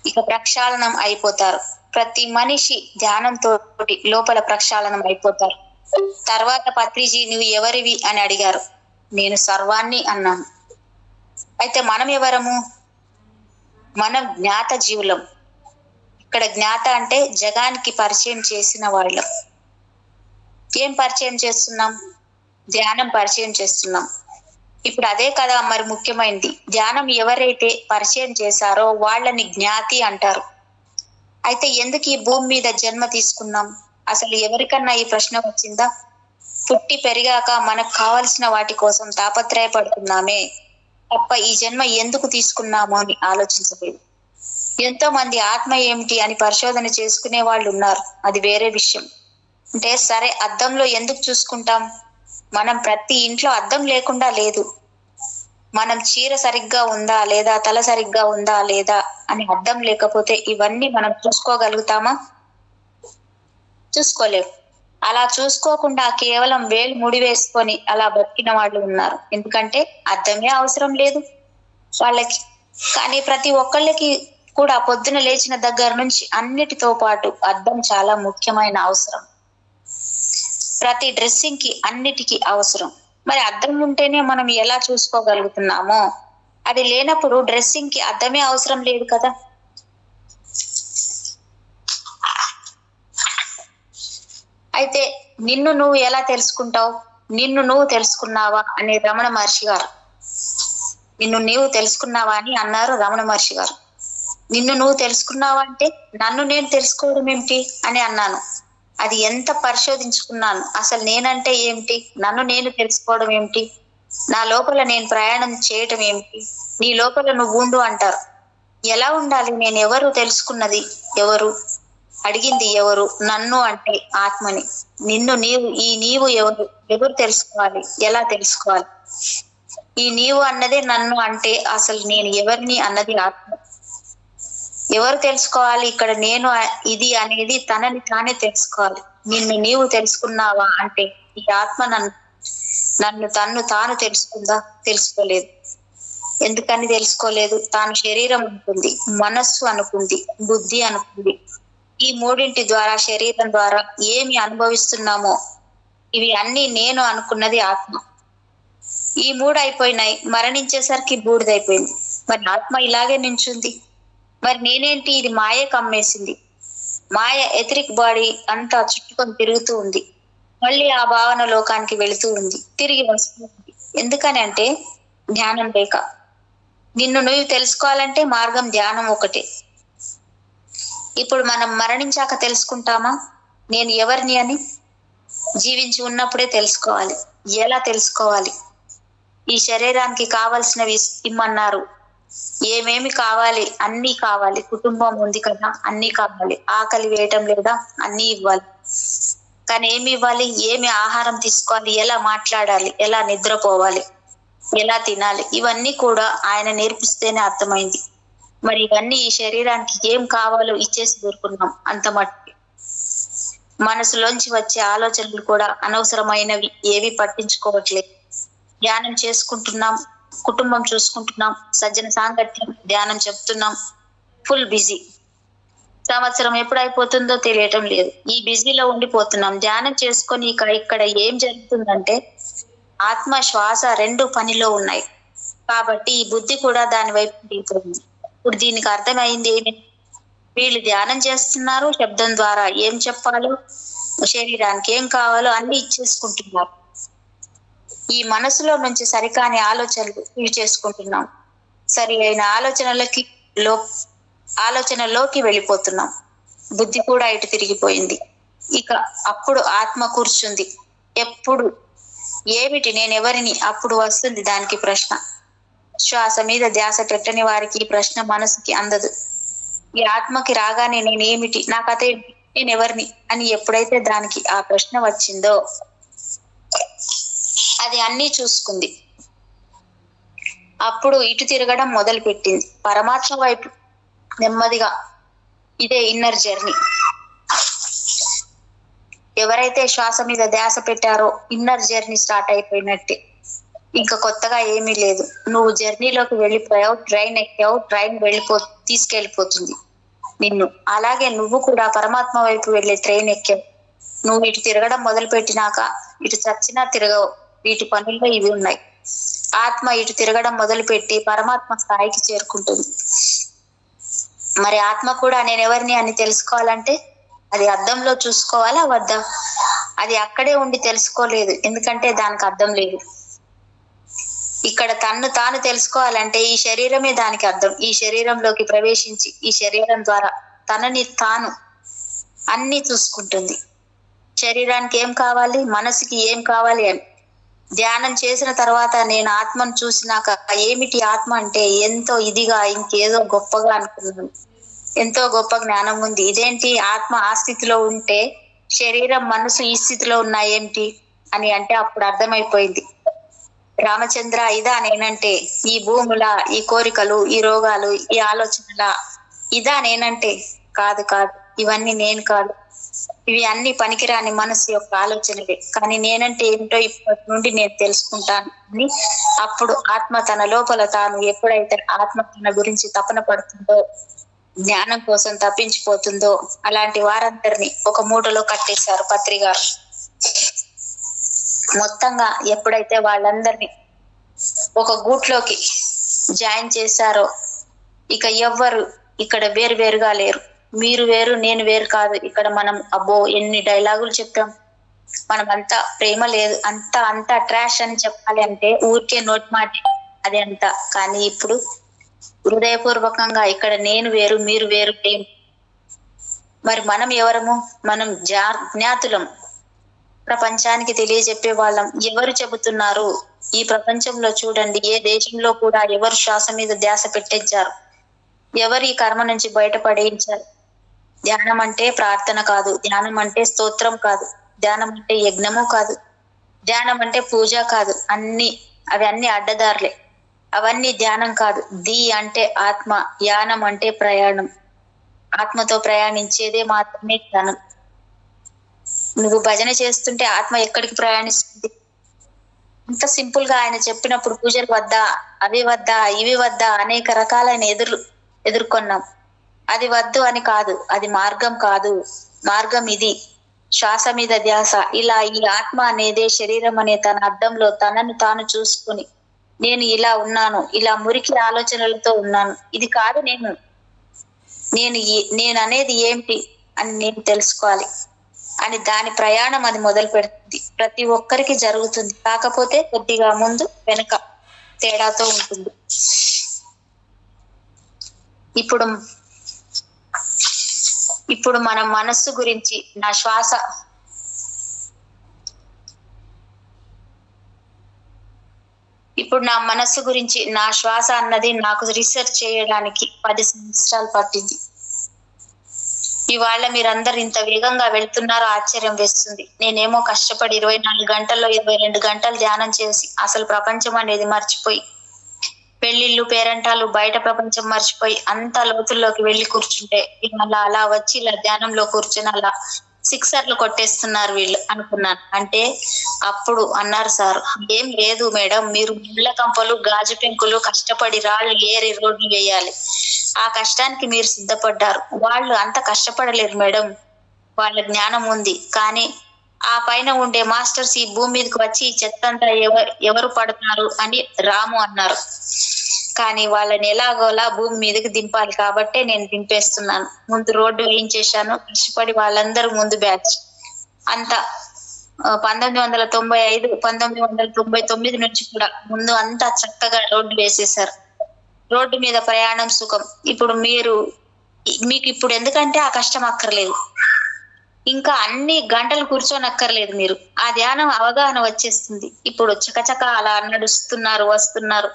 ఇక ప్రక్షాళనం అయిపోతారు. ప్రతి మనిషి ధ్యానంతో లోపల ప్రక్షాళనం అయిపోతారు. తర్వాత పత్రిజీ నువ్వు ఎవరివి అని అడిగారు. నేను సర్వాన్ని అన్నాను. అయితే మనం ఎవరము? మనం జ్ఞాత జీవులం. ఇక్కడ జ్ఞాత అంటే జగానికి పరిచయం చేసిన వాళ్ళం. ఏం పరిచయం చేస్తున్నాం? ధ్యానం పరిచయం చేస్తున్నాం. ఇప్పుడు అదే కదా మరి ముఖ్యమైనది. ధ్యానం ఎవరైతే పరిచయం చేశారో వాళ్ళని జ్ఞాతి అంటారు. అయితే ఎందుకు ఈ భూమి మీద జన్మ తీసుకున్నాం? అసలు ఎవరికన్నా ఈ ప్రశ్న వచ్చిందా? పుట్టి పెరిగాక మనకు కావలసిన వాటి కోసం తాపత్రయపడుతున్నామే తప్ప ఈ జన్మ ఎందుకు తీసుకున్నామో అని ఆలోచించలేదు. ఎంతో మంది ఆత్మ ఏమిటి అని పరిశోధన చేసుకునే వాళ్ళు ఉన్నారు, అది వేరే విషయం. అంటే సరే, అద్దంలో ఎందుకు చూసుకుంటాం? మనం ప్రతి ఇంట్లో అద్దం లేకుండా లేదు. మనం చీర సరిగ్గా ఉందా లేదా, తల సరిగ్గా ఉందా లేదా అని అద్దం లేకపోతే ఇవన్నీ మనం చూసుకోగలుగుతామా? చూసుకోలేవు. అలా చూసుకోకుండా కేవలం వేలు ముడి వేసుకొని అలా బతికిన వాళ్ళు ఉన్నారు. ఎందుకంటే అద్దమే అవసరం లేదు వాళ్ళకి. కానీ ప్రతి ఒక్కళ్ళకి కూడా పొద్దున లేచిన దగ్గర నుంచి అన్నిటితో పాటు అద్దం చాలా ముఖ్యమైన అవసరం. ప్రతి డ్రెస్సింగ్ కి అన్నిటికీ అవసరం. మరి అద్దం ఉంటేనే మనం ఎలా చూసుకోగలుగుతున్నామో, అది లేనప్పుడు డ్రెస్సింగ్ కి అద్దమే అవసరం లేదు కదా. అయితే నిన్ను నువ్వు ఎలా తెలుసుకుంటావు? నిన్ను నువ్వు తెలుసుకున్నావా అనే రమణ మహర్షి గారు, నిన్ను నీవు తెలుసుకున్నావా అని అన్నారు రమణ మహర్షి గారు. నిన్ను నువ్వు తెలుసుకున్నావా అంటే నన్ను నేను తెలుసుకోవడం ఏమిటి అని అన్నాను. అది ఎంత పరిశోధించుకున్నాను. అసలు నేనంటే ఏమిటి, నన్ను నేను తెలుసుకోవడం ఏమిటి, నా లోపల నేను ప్రయాణం చేయటం ఏమిటి, నీ లోపల నువ్వు ఉండు అంటారు. ఎలా ఉండాలి? నేను ఎవరు? తెలుసుకున్నది ఎవరు? అడిగింది ఎవరు? నన్ను అంటే ఆత్మని. నిన్ను నీవు, ఈ నీవు ఎవరు? ఎవరు తెలుసుకోవాలి? ఎలా తెలుసుకోవాలి? ఈ నీవు అన్నదే నన్ను అంటే అసలు నేను ఎవరిని అన్నది ఆత్మ. ఎవరు తెలుసుకోవాలి? ఇక్కడ నేను ఇది అనేది తనని తానే తెలుసుకోవాలి. నిన్ను నీవు తెలుసుకున్నావా అంటే ఈ ఆత్మ నన్ను తన్ను తాను తెలుసుకుందా? తెలుసుకోలేదు. ఎందుకని తెలుసుకోలేదు? తాను శరీరం అనుకుంది, మనస్సు అనుకుంది, బుద్ధి అనుకుంది. ఈ మూడింటి ద్వారా, శరీరం ద్వారా ఏమి అనుభవిస్తున్నామో ఇవి అన్ని నేను అనుకున్నది ఆత్మ. ఈ మూడు అయిపోయినాయి, మరణించేసరికి బూడిదైపోయింది. మరి ఆత్మ ఇలాగే నించుంది. మరి నేనేంటి? ఇది మాయ కమ్మేసింది. మాయ ఎథరిక్ బాడీ అంతా చుట్టుకొని తిరుగుతూ ఉంది. మళ్ళీ ఆ భావన లోకానికి వెళుతూ ఉంది, తిరిగి వస్తుంది. ఎందుకని అంటే ధ్యానం లేక. నిన్ను నువ్వు తెలుసుకోవాలంటే మార్గం ధ్యానం ఒకటే. ఇప్పుడు మనం మరణించాక తెలుసుకుంటామా నేను ఎవరిని అని? జీవించి ఉన్నప్పుడే తెలుసుకోవాలి. ఎలా తెలుసుకోవాలి? ఈ శరీరానికి కావలసినవి ఇమ్మన్నారు. ఏమేమి కావాలి? అన్నీ కావాలి. కుటుంబం ఉంది కదా, అన్నీ కావాలి. ఆకలి వేయటం లేదా? అన్నీ ఇవ్వాలి. కానీ ఏమి ఇవ్వాలి? ఏమి ఆహారం తీసుకోవాలి, ఎలా మాట్లాడాలి, ఎలా నిద్రపోవాలి, ఎలా తినాలి, ఇవన్నీ కూడా ఆయన నేర్పిస్తేనే అర్థమైంది. మరి ఇవన్నీ ఈ శరీరానికి ఏం కావాలో ఇచ్చేసి దొరుకున్నాం అంత మట్టి. మనసులోంచి వచ్చే ఆలోచనలు కూడా అనవసరమైనవి ఏవి పట్టించుకోవట్లేదు. ధ్యానం చేసుకుంటున్నాం, కుటుంబం చూసుకుంటున్నాం, సజ్జన సాంగత్యం, ధ్యానం చెప్తున్నాం, ఫుల్ బిజీ. సంవత్సరం ఎప్పుడైపోతుందో తెలియటం లేదు. ఈ బిజీలో ఉండిపోతున్నాం. ధ్యానం చేసుకొని ఇక్కడ ఏం జరుగుతుందంటే ఆత్మ శ్వాస రెండు పనిలో ఉన్నాయి కాబట్టి ఈ బుద్ధి కూడా దాని వైపు దిగుతుంది. ఇప్పుడు దీనికి అర్థమైంది ఏమి? వీళ్ళు ధ్యానం చేస్తున్నారు, శబ్దం ద్వారా ఏం చెప్పాలో, శరీరానికి ఏం కావాలో అన్ని ఇచ్చేసుకుంటున్నారు. ఈ మనసులో నుంచి సరికాని ఆలోచనలు ఇవి చేసుకుంటున్నాం. సరి అయిన ఆలోచనలోకి వెళ్ళిపోతున్నాం. బుద్ధి కూడా ఇటు తిరిగిపోయింది. ఇక అప్పుడు ఆత్మ కూర్చుంది. ఎప్పుడు ఏమిటి, నేనెవరిని? అప్పుడు వస్తుంది దానికి ప్రశ్న. శ్వాస మీద ధ్యాస పెట్టని వారికి ఈ ప్రశ్న మనసుకి అందదు. ఈ ఆత్మకి రాగానే నేనేమిటి, నా కథ ఏమిటి, నేనెవరిని అని ఎప్పుడైతే దానికి ఆ ప్రశ్న వచ్చిందో అది అన్నీ చూసుకుంది. అప్పుడు ఇటు తిరగడం మొదలు పెట్టింది పరమాత్మ వైపు నెమ్మదిగా. ఇదే ఇన్నర్ జర్నీ. ఎవరైతే శ్వాస మీద ధ్యాస పెట్టారో ఇన్నర్ జర్నీ స్టార్ట్ అయిపోయినట్టే. ఇంకా కొత్తగా ఏమీ లేదు. నువ్వు జర్నీలోకి వెళ్ళిపోయావు, ట్రైన్ ఎక్కావు, ట్రైన్ తీసుకెళ్ళిపోతుంది నిన్ను. అలాగే నువ్వు కూడా పరమాత్మ వైపు వెళ్ళే ట్రైన్ ఎక్కావు. నువ్వు ఇటు తిరగడం మొదలు పెట్టినాక ఇటు చచ్చినా తిరగవు. వీటి పనుల్లో ఇవి ఉన్నాయి. ఆత్మ ఇటు తిరగడం మొదలుపెట్టి పరమాత్మ స్థాయికి చేరుకుంటుంది. మరి ఆత్మ కూడా నేనెవరిని అని తెలుసుకోవాలంటే అది అద్దంలో చూసుకోవాలా వద్దా? అది అక్కడే ఉండి తెలుసుకోలేదు, ఎందుకంటే దానికి అద్దం లేదు. ఇక్కడ తన్ను తాను తెలుసుకోవాలంటే ఈ శరీరమే దానికి అద్దం. ఈ శరీరంలోకి ప్రవేశించి ఈ శరీరం ద్వారా తనని తాను అన్ని చూసుకుంటుంది. శరీరానికి ఏం కావాలి, మనసుకి ఏం కావాలి అని ధ్యానం చేసిన తర్వాత నేను ఆత్మను చూసినాక ఏమిటి ఆత్మ అంటే ఎంతో ఇదిగా ఇంకేదో గొప్పగా అనుకున్నాను. ఎంతో గొప్ప జ్ఞానం ఉంది. ఇదేంటి ఆత్మ ఆ స్థితిలో ఉంటే శరీరం మనసు ఈ స్థితిలో ఉన్నాయేంటి అని అంటే అప్పుడు అర్థమైపోయింది. రామచంద్ర ఇదా నేనంటే, ఈ భూముల, ఈ కోరికలు, ఈ రోగాలు, ఈ ఆలోచనల ఇదా నేనంటే? కాదు కాదు, ఇవన్నీ నేను కాదు, ఇవి అన్ని పనికిరాని మనసు యొక్క ఆలోచనలే. కానీ నేనంటే ఏమిటో ఇప్పటి నుండి నేను తెలుసుకుంటాను అని అప్పుడు ఆత్మ తన లోపల తాను ఎప్పుడైతే ఆత్మ తన గురించి తపన పడుతుందో, జ్ఞానం కోసం తప్పించిపోతుందో అలాంటి వారందరినీ ఒక మూటలో కట్టేశారు పత్రి గారు. మొత్తంగా ఎప్పుడైతే వాళ్ళందరినీ ఒక గూట్లోకి జాయిన్ చేశారో ఇక ఎవ్వరు ఇక్కడ వేరు వేరుగా లేరు. మీరు వేరు నేను వేరు కాదు. ఇక్కడ మనం అబ్బో ఎన్ని డైలాగులు చెప్పాం. మనం అంతా ప్రేమ లేదు, అంతా ట్రాష్ అని చెప్పాలి అంటే ఊరికే నోటి మాట అది అంతా. కానీ ఇప్పుడు హృదయపూర్వకంగా ఇక్కడ నేను వేరు మీరు వేరు ఏం. మరి మనం ఎవరము? మనం జ్ఞాతులం, ప్రపంచానికి తెలియజెప్పే వాళ్ళం. ఎవరు చెబుతున్నారు? ఈ ప్రపంచంలో చూడండి, ఏ దేశంలో కూడా ఎవరు శ్వాస మీద ధ్యాస పెట్టించారు? ఎవరు ఈ కర్మ నుంచి బయటపడేయించారు? ధ్యానం అంటే ప్రార్థన కాదు, ధ్యానం అంటే స్తోత్రం కాదు, ధ్యానం అంటే యజ్ఞము కాదు, ధ్యానం అంటే పూజ కాదు. అవి అన్ని అడ్డదారులే, అవన్నీ ధ్యానం కాదు. ది అంటే ఆత్మ, యానం అంటే ప్రయాణం. ఆత్మతో ప్రయాణించేదే మాత్రమే ధ్యానం. నువ్వు భజన చేస్తుంటే ఆత్మ ఎక్కడికి ప్రయాణిస్తుంది? ఇంత సింపుల్ గా ఆయన చెప్పినప్పుడు పూజలు వద్దా, అవి వద్దా, ఇవి వద్దా, అనేక రకాలైన ఎదుర్కొన్నాం. అది వద్దు అని కాదు, అది మార్గం కాదు. మార్గం ఇది, శ్వాస మీద ధ్యాస. ఇలా ఈ ఆత్మ అనేదే శరీరం అనే తన అద్దంలో తనను తాను చూసుకుని నేను ఇలా ఉన్నాను, ఇలా మురికి ఆలోచనలతో ఉన్నాను, ఇది కాదు నేను అనేది ఏమిటి అని నేను తెలుసుకోవాలి అని దాని ప్రయాణం అది మొదలు పెడుతుంది. ప్రతి ఒక్కరికి జరుగుతుంది, కాకపోతే కొద్దిగా ముందు వెనుక తేడాతో ఉంటుంది. ఇప్పుడు మన మనస్సు గురించి నా శ్వాస అన్నది నాకు రీసెర్చ్ చేయడానికి 10 సంవత్సరాలు పట్టింది. ఇవాళ మీరందరు ఇంత వేగంగా వెళ్తున్నారో ఆశ్చర్యం వేస్తుంది. నేనేమో కష్టపడి 24 గంటల్లో 22 గంటలు ధ్యానం చేసి అసలు ప్రపంచం అనేది మర్చిపోయి, పెళ్లిళ్ళు పేరంటాలు బయట ప్రపంచం మర్చిపోయి అంత లోతుల్లోకి వెళ్ళి కూర్చుంటే అలా వచ్చి ఇలా ధ్యానంలో కూర్చొని అలా సిక్సర్లు కొట్టేస్తున్నారు వీళ్ళు అనుకున్నాను. అంటే అప్పుడు అన్నారు సార్, ఏం లేదు మేడం, మీరు ముళ్ళ కంపలు గాజు పెంకులు కష్టపడి రాళ్ళు ఏరి రోడ్లు వేయాలి, ఆ కష్టానికి మీరు సిద్ధపడ్డారు. వాళ్ళు అంత కష్టపడలేరు మేడం, వాళ్ళ జ్ఞానం ఉంది. కానీ ఆ పైన ఉండే మాస్టర్స్ ఈ భూమి మీదకి వచ్చి ఈ చెత్తంతా ఎవరు పడతారు అని రాము అన్నారు. కానీ వాళ్ళని ఎలాగోలా భూమి మీదకి దింపాలి కాబట్టే నేను దింపేస్తున్నాను. ముందు రోడ్డు వేయించేశాను, కష్టపడి వాళ్ళందరూ ముందు బ్యాచ్ అంతా 1995 1999 నుంచి కూడా ముందు అంతా చక్కగా రోడ్డు వేసేశారు. రోడ్డు మీద ప్రయాణం సుఖం. ఇప్పుడు మీకు ఇప్పుడు ఎందుకంటే ఆ కష్టం అక్కర్లేదు, ఇంకా అన్ని గంటలు కూర్చోనక్కర్లేదు. మీరు ఆ ధ్యానం అవగాహన వచ్చేస్తుంది. ఇప్పుడు చకచక అలా నడుస్తున్నారు, వస్తున్నారు,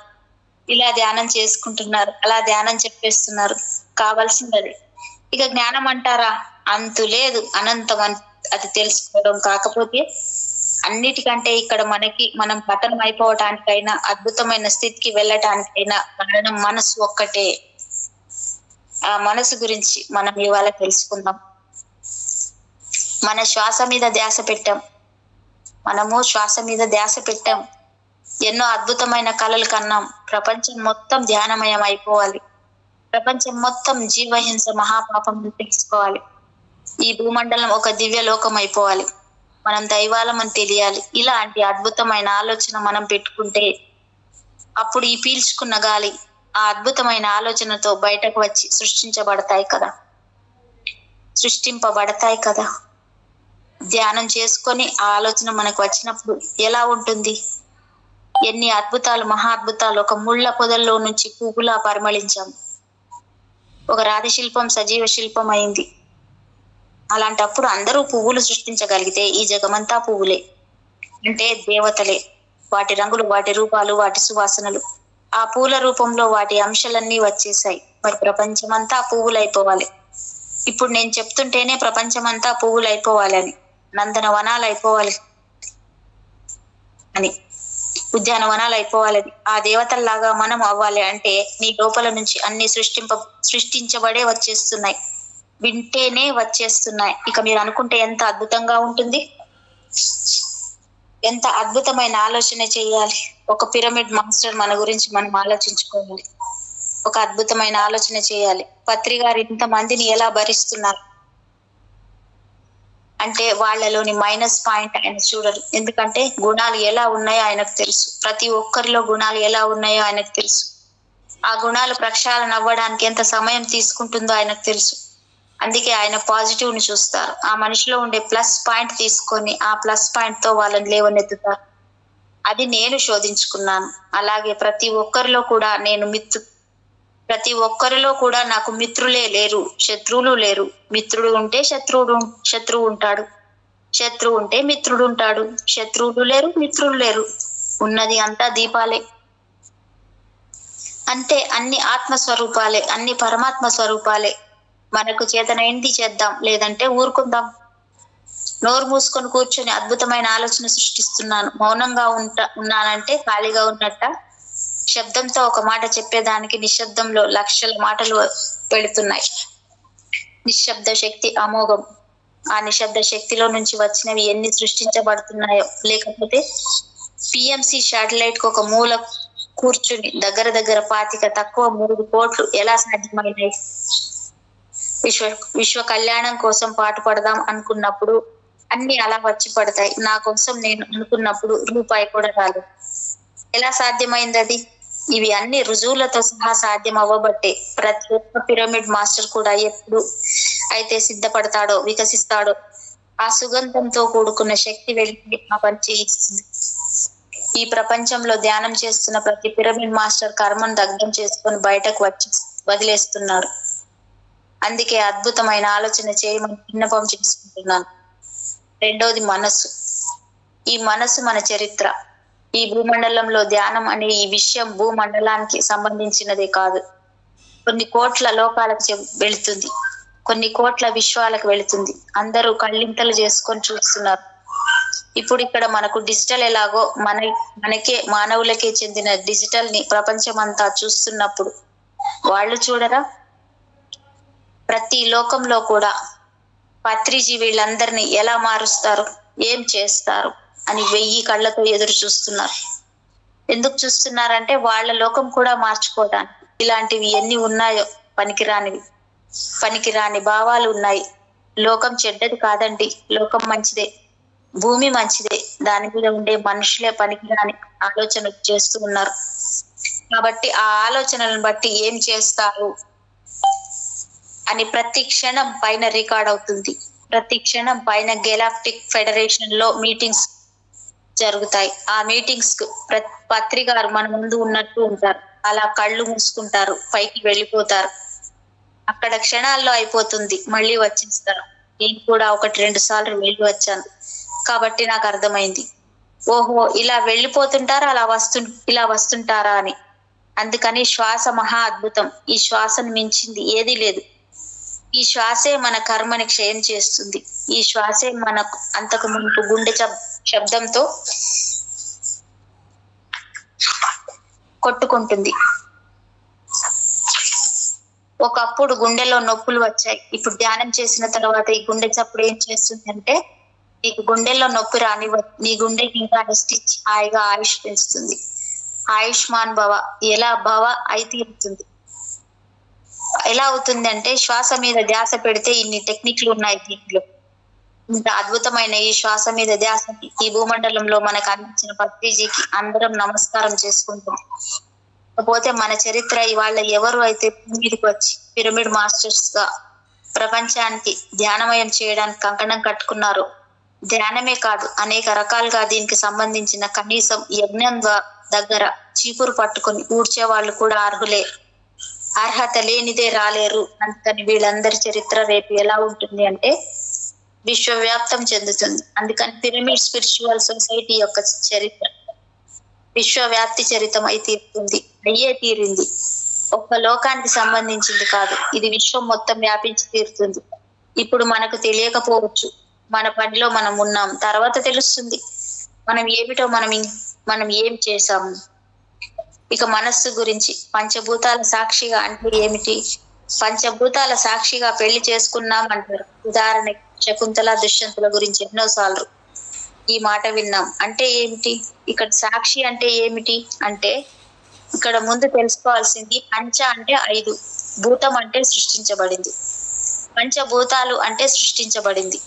ఇలా ధ్యానం చేసుకుంటున్నారు, అలా ధ్యానం చెప్పేస్తున్నారు. కావాల్సింది ఇక జ్ఞానం అంటారా? అంతు లేదు, అనంతం అది తెలుసుకోవడం. కాకపోతే అన్నిటికంటే ఇక్కడ మనం పతనం అయిపోవటానికైనా అద్భుతమైన స్థితికి వెళ్ళటానికైనా కారణం మనసు ఒక్కటే. ఆ మనసు గురించి మనం ఇవాళ తెలుసుకుందాం. మనము శ్వాస మీద ధ్యాస పెట్టాం. ఎన్నో అద్భుతమైన కళలు కన్నాం. ప్రపంచం మొత్తం ధ్యానమయం అయిపోవాలి, ప్రపంచం మొత్తం జీవహింస మహాపాపం తెలుసుకోవాలి, ఈ భూమండలం ఒక దివ్య లోకం అయిపోవాలి, మనం దైవాలమని తెలియాలి. ఇలాంటి అద్భుతమైన ఆలోచన మనం పెట్టుకుంటే అప్పుడు ఈ పీల్చుకున్న గాలి ఆ అద్భుతమైన ఆలోచనతో బయటకు వచ్చి సృష్టింపబడతాయి కదా. ధ్యానం చేసుకొని ఆ ఆలోచన మనకు వచ్చినప్పుడు ఎలా ఉంటుంది? ఎన్ని అద్భుతాలు, మహా అద్భుతాలు. ఒక ముళ్ళ పొదల్లో నుంచి పువ్వులా పరిమళించాం. ఒక రాతి శిల్పం సజీవ శిల్పం అయింది. అలాంటప్పుడు అందరూ పువ్వులు సృష్టించగలిగితే ఈ జగమంతా పువ్వులే, అంటే దేవతలే. వాటి రంగులు, వాటి రూపాలు, వాటి సువాసనలు, ఆ పూల రూపంలో వాటి అంశాలన్నీ వచ్చేసాయి. మరి ప్రపంచమంతా పువ్వులైపోవాలి. ఇప్పుడు నేను చెప్తుంటేనే ప్రపంచమంతా పువ్వులైపోవాలి అని, నందనవనాలు అయిపోవాలి అని, ఉద్యానవనాలు అయిపోవాలని, ఆ దేవతల్లాగా మనం అవ్వాలి అంటే నీ లోపల నుంచి అన్ని సృష్టించబడే వచ్చేస్తున్నాయి, వింటేనే వచ్చేస్తున్నాయి. ఇక మీరు అనుకుంటే ఎంత అద్భుతంగా ఉంటుంది. ఎంత అద్భుతమైన ఆలోచన చేయాలి. ఒక పిరమిడ్ మాస్టర్ మన గురించి మనం ఆలోచించుకోవాలి. ఒక అద్భుతమైన ఆలోచన చేయాలి. పత్రి గారు ఇంతమందిని ఎలా భరిస్తున్నారు అంటే వాళ్ళలోని మైనస్ పాయింట్ ఆయన చూడరు. ఎందుకంటే గుణాలు ఎలా ఉన్నాయో ఆయనకు తెలుసు. ప్రతి ఒక్కరిలో గుణాలు ఎలా ఉన్నాయో ఆయనకు తెలుసు. ఆ గుణాలు ప్రక్షాళన అవ్వడానికి ఎంత సమయం తీసుకుంటుందో ఆయనకు తెలుసు. అందుకే ఆయన పాజిటివ్ ని చూస్తారు. ఆ మనిషిలో ఉండే ప్లస్ పాయింట్ తీసుకొని ఆ ప్లస్ పాయింట్ తో వాళ్ళని లేవనెత్తుతారు. అది నేను శోధించుకున్నాను. అలాగే ప్రతి ఒక్కరిలో కూడా నాకు మిత్రులే లేరు, శత్రువులు లేరు. మిత్రుడు ఉంటే శత్రువు ఉంటాడు, శత్రువు ఉంటే మిత్రుడు ఉంటాడు. శత్రువులు లేరు, మిత్రులు లేరు, ఉన్నది అంతా దీపాలే. అంటే అన్ని ఆత్మస్వరూపాలే, అన్ని పరమాత్మ స్వరూపాలే. మనకు చేతనైంది చేద్దాం, లేదంటే ఊరుకుందాం. నోరు మూసుకొని కూర్చొని అద్భుతమైన ఆలోచన సృష్టిస్తున్నాను. మౌనంగా ఉన్నానంటే ఖాళీగా ఉన్నట్ట. శబ్దంతో ఒక మాట చెప్పేదానికి నిశ్శబ్దంలో లక్షల మాటలు పెడుతున్నాయి. నిశ్శబ్ద శక్తి అమోఘం. ఆ నిశ్శబ్ద శక్తిలో నుంచి వచ్చినవి ఎన్ని సృష్టించబడుతున్నాయో. లేకపోతే పిఎంసి శాటిలైట్ కు ఒక మూల కూర్చుని దగ్గర 3 కోట్లు ఎలా సాధ్యమైనాయి? విశ్వ కళ్యాణం కోసం పాటుపడదాం అనుకున్నప్పుడు అన్ని అలా వచ్చి పడతాయి. నా కోసం నేను అనుకున్నప్పుడు రూపాయి కూడా రాలేదు. ఎలా సాధ్యమైంది అది? ఇవి అన్ని రుజువులతో సహా సాధ్యం అవ్వబట్టే ప్రతి ఒక్క పిరమిడ్ మాస్టర్ కూడా ఎప్పుడు అయితే సిద్ధపడతాడో, వికసిస్తాడో, ఆ సుగంధంతో కూడుకున్న శక్తి వెళ్ళి ఆ పని చేయిస్తుంది. ఈ ప్రపంచంలో ధ్యానం చేస్తున్న ప్రతి పిరమిడ్ మాస్టర్ కర్మను దగ్ధం చేసుకొని బయటకు వచ్చి వదిలేస్తున్నారు. అందుకే అద్భుతమైన ఆలోచన చేయమని విన్నపం చేసుకుంటున్నాను. రెండోది మనస్సు. ఈ మనస్సు మన చరిత్ర. ఈ భూమండలంలో ధ్యానం అనే ఈ విషయం భూమండలానికి సంబంధించినదే కాదు. కొన్ని కోట్ల లోకాలకు వెళుతుంది, కొన్ని కోట్ల విశ్వాలకు వెళుతుంది. అందరూ కళ్ళింతలు చేసుకొని చూస్తున్నారు. ఇప్పుడు ఇక్కడ మనకు డిజిటల్ ఎలాగో మనకే మానవులకే చెందిన డిజిటల్ ని ప్రపంచమంతా చూస్తున్నప్పుడు వాళ్ళు చూడరా? ప్రతి లోకంలో కూడా పత్రిజీ వీళ్ళందరినీ ఎలా మారుస్తారు, ఏం చేస్తారు అని 1000 కళ్ళతో ఎదురు చూస్తున్నారు. ఎందుకు చూస్తున్నారంటే వాళ్ళ లోకం కూడా మార్చుకోవడానికి. ఇలాంటివి ఎన్ని ఉన్నాయో పనికిరాని భావాలు ఉన్నాయి. లోకం చెడ్డది కాదండి, లోకం మంచిదే, భూమి మంచిదే. దాని మీద ఉండే మనుషులే పనికిరాని ఆలోచన చేస్తూ ఉన్నారు. కాబట్టి ఆ ఆలోచనలను బట్టి ఏం చేస్తారు అని ప్రతి క్షణం పైన రికార్డ్ అవుతుంది. ప్రతి క్షణం పైన గెలాక్టిక్ ఫెడరేషన్ లో మీటింగ్స్ జరుగుతాయి. ఆ మీటింగ్స్ కు పత్రికారు మన ముందు ఉన్నట్టు ఉంటారు. అలా కళ్ళు మూసుకుంటారు, పైకి వెళ్ళిపోతారు. అక్కడ క్షణాల్లో అయిపోతుంది, మళ్ళీ వచ్చేస్తారు. నేను కూడా 1-2 సార్లు వెళ్ళి వచ్చాను కాబట్టి నాకు అర్థమైంది. ఓహో, ఇలా వెళ్ళిపోతుంటారా, ఇలా వస్తుంటారా అని. అందుకని శ్వాస మహా అద్భుతం. ఈ శ్వాసను మించింది ఏదీ లేదు. ఈ శ్వాసే మన కర్మని క్షయం చేస్తుంది. ఈ శ్వాసే మనకు అంతకు ముందు గుండె శబ్దంతో కొట్టుకుంటుంది. ఒకప్పుడు గుండెలో నొప్పులు వచ్చాయి. ఇప్పుడు ధ్యానం చేసిన తర్వాత ఈ గుండె చప్పుడు ఏం చేస్తుంది అంటే, నీకు గుండెల్లో నొప్పి నీ గుండెకి ఇంకా రెస్ట్ ఇచ్చి హాయిగా ఆయుష్ పెంచుతుంది. ఆయుష్మాన్ భవ. ఎలా భవ అయితే అవుతుంది. ఎలా అవుతుంది అంటే, శ్వాస మీద ధ్యాస పెడితే ఇన్ని టెక్నిక్లు ఉన్నాయి దీంట్లో. ఇంత అద్భుతమైన ఈ శ్వాస మీద ధ్యాస ఈ భూమండలంలో మనకు అందించిన పత్రిజీకి అందరం నమస్కారం చేసుకుంటాం. కాకపోతే మన చరిత్ర ఇవాళ ఎవరు అయితే మీదకి వచ్చి పిరమిడ్ మాస్టర్స్ గా ప్రపంచానికి ధ్యానమయం చేయడానికి కంకణం కట్టుకున్నారో, ధ్యానమే కాదు అనేక రకాలుగా దీనికి సంబంధించిన కనీసం యజ్ఞం దగ్గర చీపురు పట్టుకొని ఊడ్చే వాళ్ళు కూడా అర్హులే. అర్హత లేనిదే రాలేరు. అందుకని వీళ్ళందరి చరిత్ర రేపు ఎలా ఉంటుంది అంటే, విశ్వవ్యాప్తం చెందుతుంది. అందుకని పిరమిడ్ స్పిరిచువల్ సొసైటీ యొక్క చరిత్ర విశ్వవ్యాప్తి చరిత్రం అయ్యే తీరింది. ఒక్క లోకానికి సంబంధించింది కాదు, ఇది విశ్వం మొత్తం వ్యాపించి తీరుతుంది. ఇప్పుడు మనకు తెలియకపోవచ్చు, మన పనిలో మనం ఉన్నాం, తర్వాత తెలుస్తుంది మనం ఏమిటో, మనం ఏం చేశాము. ఇక మనస్సు గురించి, పంచభూతాల సాక్షిగా అంటే ఏమిటి? పంచభూతాల సాక్షిగా పెళ్లి చేసుకున్నాం అంటారు. ఉదాహరణకి శకుంతల దుష్యంతుల గురించి ఎన్నోసార్లు ఈ మాట విన్నాం. అంటే ఏమిటి? ఇక్కడ సాక్షి అంటే ఏమిటి అంటే, ఇక్కడ ముందు తెలుసుకోవాల్సింది పంచ అంటే 5, భూతం అంటే సృష్టించబడింది, పంచభూతాలు అంటే సృష్టించబడింది.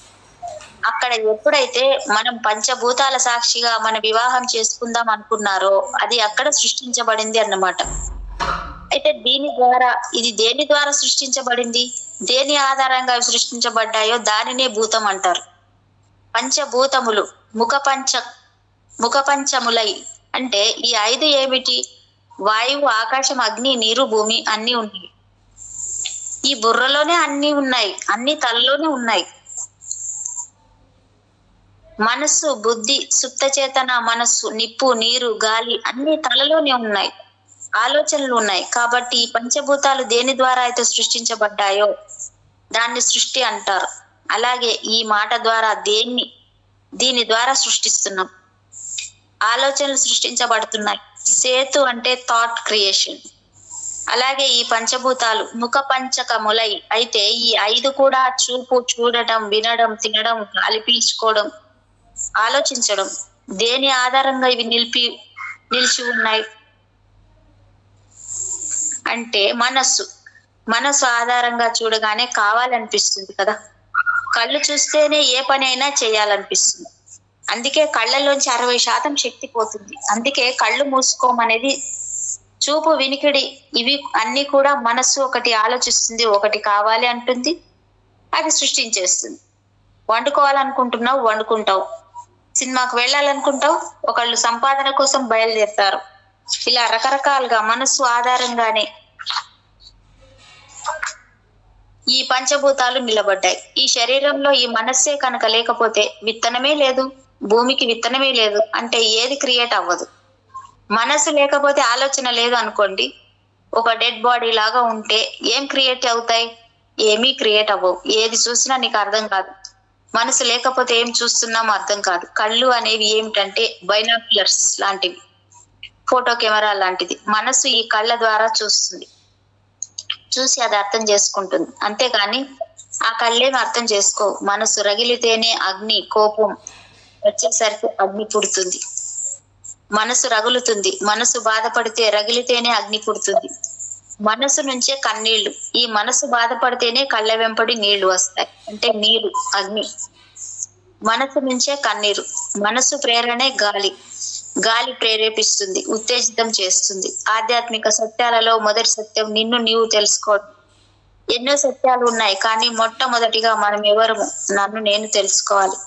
అక్కడ ఎప్పుడైతే మనం పంచభూతాల సాక్షిగా మన వివాహం చేసుకుందాం అనుకున్నారో అది అక్కడ సృష్టించబడింది అన్నమాట. అయితే ఇది దేని ద్వారా సృష్టించబడింది, దేని ఆధారంగా సృష్టించబడ్డాయో దానినే భూతం అంటారు. పంచభూతములు ముఖపంచములై అంటే ఈ 5 ఏమిటి? వాయువు, ఆకాశం, అగ్ని, నీరు, భూమి అన్ని ఉన్నాయి. ఈ బుర్రలోనే అన్ని ఉన్నాయి, అన్ని తలలోనే ఉన్నాయి. మనస్సు, బుద్ధి, సుప్త చేతన, మనస్సు, నిప్పు, నీరు, గాలి అన్ని తలలోనే ఉన్నాయి, ఆలోచనలు ఉన్నాయి. కాబట్టి ఈ పంచభూతాలు దేని ద్వారా అయితే సృష్టించబడ్డాయో దాన్ని సృష్టి అంటారు. అలాగే ఈ మాట ద్వారా దీని ద్వారా సృష్టిస్తున్నాం, ఆలోచనలు సృష్టించబడుతున్నాయి. సేతు అంటే థాట్ క్రియేషన్. అలాగే ఈ పంచభూతాలు ముఖ పంచకములై అయితే ఈ 5 కూడా చూపు, చూడటం, వినడం, తినడం, గాలి పీల్చుకోవడం, ఆలోచించడం. దేని ఆధారంగా ఇవి నిలిచి ఉన్నాయి అంటే మనస్సు ఆధారంగా చూడగానే కావాలనిపిస్తుంది కదా. కళ్ళు చూస్తేనే ఏ పని అయినా చేయాలనిపిస్తుంది. అందుకే కళ్ళలోంచి 60% శక్తి పోతుంది. అందుకే కళ్ళు మూసుకోమనేది. చూపు, వినికిడి ఇవి అన్ని కూడా మనస్సు ఒకటి ఆలోచిస్తుంది, ఒకటి కావాలి అంటుంది, అది సృష్టించేస్తుంది. వండుకోవాలనుకుంటున్నావు, వండుకుంటావు. సినిమాకు వెళ్ళాలనుకుంటావు, ఒకళ్ళు సంపాదన కోసం బయలుదేరుతారు. ఇలా రకరకాలుగా మనస్సు ఆధారంగానే ఈ పంచభూతాలు నిలబడ్డాయి. ఈ శరీరంలో ఈ మనస్సే కనుక లేకపోతే విత్తనమే లేదు, భూమికి విత్తనమే లేదు అంటే ఏది క్రియేట్ అవ్వదు. మనసు లేకపోతే ఆలోచన లేదు అనుకోండి, ఒక డెడ్ బాడీ లాగా ఉంటే ఏం క్రియేట్ అవుతాయి? ఏమీ క్రియేట్ అవ్వవు. ఏది చూసినా నీకు అర్థం కాదు. మనసు లేకపోతే ఏం చూస్తున్నామో అర్థం కాదు. కళ్ళు అనేవి ఏమిటంటే బైనాక్యులర్స్ లాంటివి, ఫోటో కెమెరా లాంటిది. మనసు ఈ కళ్ళ ద్వారా చూసి అది అర్థం చేసుకుంటుంది. అంతేగాని ఆ కళ్ళేమి అర్థం చేసుకోవు. మనసు రగిలితేనే అగ్ని, కోపం వచ్చేసరికి అగ్ని పుడుతుంది, మనసు రగులుతుంది. మనసు బాధపడితే రగిలితేనే అగ్ని పుడుతుంది. మనసు నుంచే కన్నీళ్లు. ఈ మనసు బాధపడితేనే కళ్ళ వెంపడి నీళ్లు వస్తాయి, అంటే నీరు, అగ్ని. మనసు నుంచే కన్నీరు. మనసు ప్రేరణే గాలి ప్రేరేపిస్తుంది, ఉత్తేజితం చేస్తుంది. ఆధ్యాత్మిక సత్యాలలో మొదటి సత్యం నిన్ను నీవు తెలుసుకోవడం. ఎన్నో సత్యాలు ఉన్నాయి, కానీ మొట్టమొదటిగా మనం ఎవరము, నన్ను నేను తెలుసుకోవాలి.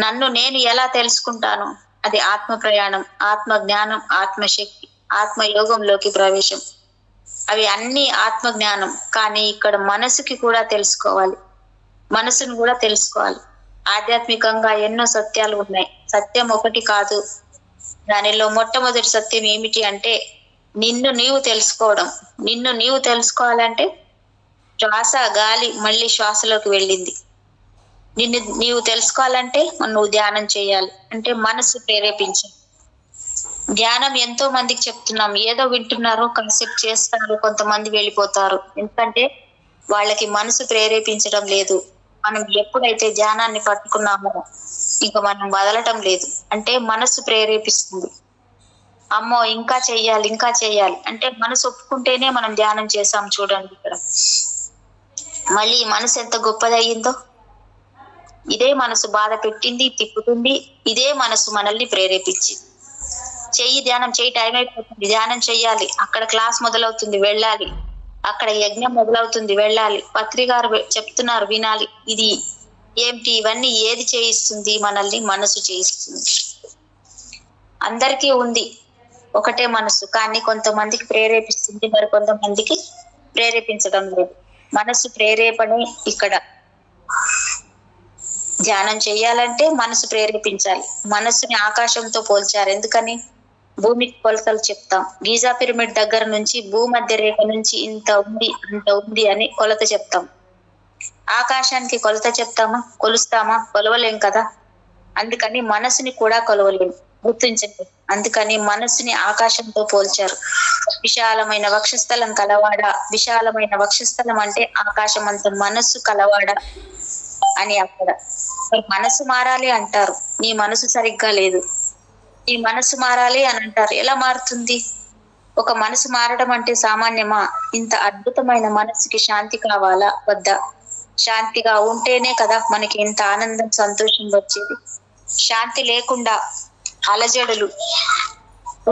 నన్ను నేను ఎలా తెలుసుకుంటాను? అది ఆత్మ ప్రయాణం, ఆత్మ జ్ఞానం, ఆత్మశక్తి, ఆత్మయోగంలోకి ప్రవేశం. అవి అన్ని ఆత్మ జ్ఞానం. కానీ ఇక్కడ మనసుకి కూడా తెలుసుకోవాలి, మనసును కూడా తెలుసుకోవాలి. ఆధ్యాత్మికంగా ఎన్నో సత్యాలు ఉన్నాయి, సత్యం ఒకటి కాదు. దానిలో మొట్టమొదటి సత్యం ఏమిటి అంటే నిన్ను నీవు తెలుసుకోవడం. నిన్ను నీవు తెలుసుకోవాలంటే శ్వాస, గాలి మళ్ళీ శ్వాసలోకి వెళ్ళింది. నిన్ను నీవు తెలుసుకోవాలంటే నువ్వు ధ్యానం చేయాలి, అంటే మనసు ప్రేరేపించాలి. ధ్యానం ఎంతో మందికి చెప్తున్నాం, ఏదో వింటున్నారు, కాన్సెప్ట్ చేస్తారు, కొంతమంది వెళ్ళిపోతారు. ఎందుకంటే వాళ్ళకి మనసు ప్రేరేపించడం లేదు. మనం ఎప్పుడైతే ధ్యానాన్ని పట్టుకున్నామో ఇంకా మనం వదలటం లేదు. అంటే మనసు ప్రేరేపిస్తుంది. అమ్మో ఇంకా చెయ్యాలి అంటే మనసు ఒప్పుకుంటేనే మనం ధ్యానం చేసాం. చూడండి ఇక్కడ మళ్ళీ మనసు ఎంత గొప్పదయ్యిందో. ఇదే మనసు బాధ పెట్టింది, తిప్పుతుంది. ఇదే మనసు మనల్ని ప్రేరేపించి ధ్యానం చేయి, టైం అయిపోతుంది, ధ్యానం చెయ్యాలి, అక్కడ క్లాస్ మొదలవుతుంది వెళ్ళాలి, అక్కడ యజ్ఞం మొదలవుతుంది వెళ్ళాలి, పత్రికారు చెప్తున్నారు వినాలి. ఇది ఏమిటి? ఇవన్నీ ఏది చేయిస్తుంది మనల్ని? మనసు చేయిస్తుంది. అందరికీ ఉంది ఒకటే మనసు, కానీ కొంతమందికి ప్రేరేపిస్తుంది, మరి కొంతమందికి ప్రేరేపించడం లేదు. మనసు ప్రేరేపణే ఇక్కడ ధ్యానం చేయాలంటే మనసు ప్రేరేపించాలి. మనసుని ఆకాశంతో పోల్చారు. ఎందుకని? భూమికి కొలతలు చెప్తాం. గీజా పిరమిడ్ దగ్గర నుంచి భూమధ్య రేఖ నుంచి ఇంత ఉంది అంత ఉంది అని కొలత చెప్తాం. ఆకాశానికి కొలత చెప్తామా? కొలుస్తామా? కొలవలేం కదా. అందుకని మనసుని కూడా కొలవలేము, గుర్తించండి. అందుకని మనసుని ఆకాశంతో పోల్చారు. విశాలమైన వక్షస్థలం కలవాడ. విశాలమైన వక్షస్థలం అంటే ఆకాశం అంత మనస్సు కలవాడ అని అక్కడ. మరి మనసు మారాలి అంటారు, నీ మనసు సరిగ్గా లేదు. ఈ మనసు మారాలి అని అంటారు, ఎలా మారుతుంది? ఒక మనసు మారడం అంటే సామాన్యమా? ఇంత అద్భుతమైన మనసుకి శాంతి కావాలా వద్దా? శాంతిగా ఉంటేనే కదా మనకి ఇంత ఆనందం సంతోషం వచ్చేది. శాంతి లేకుండా అలజడులు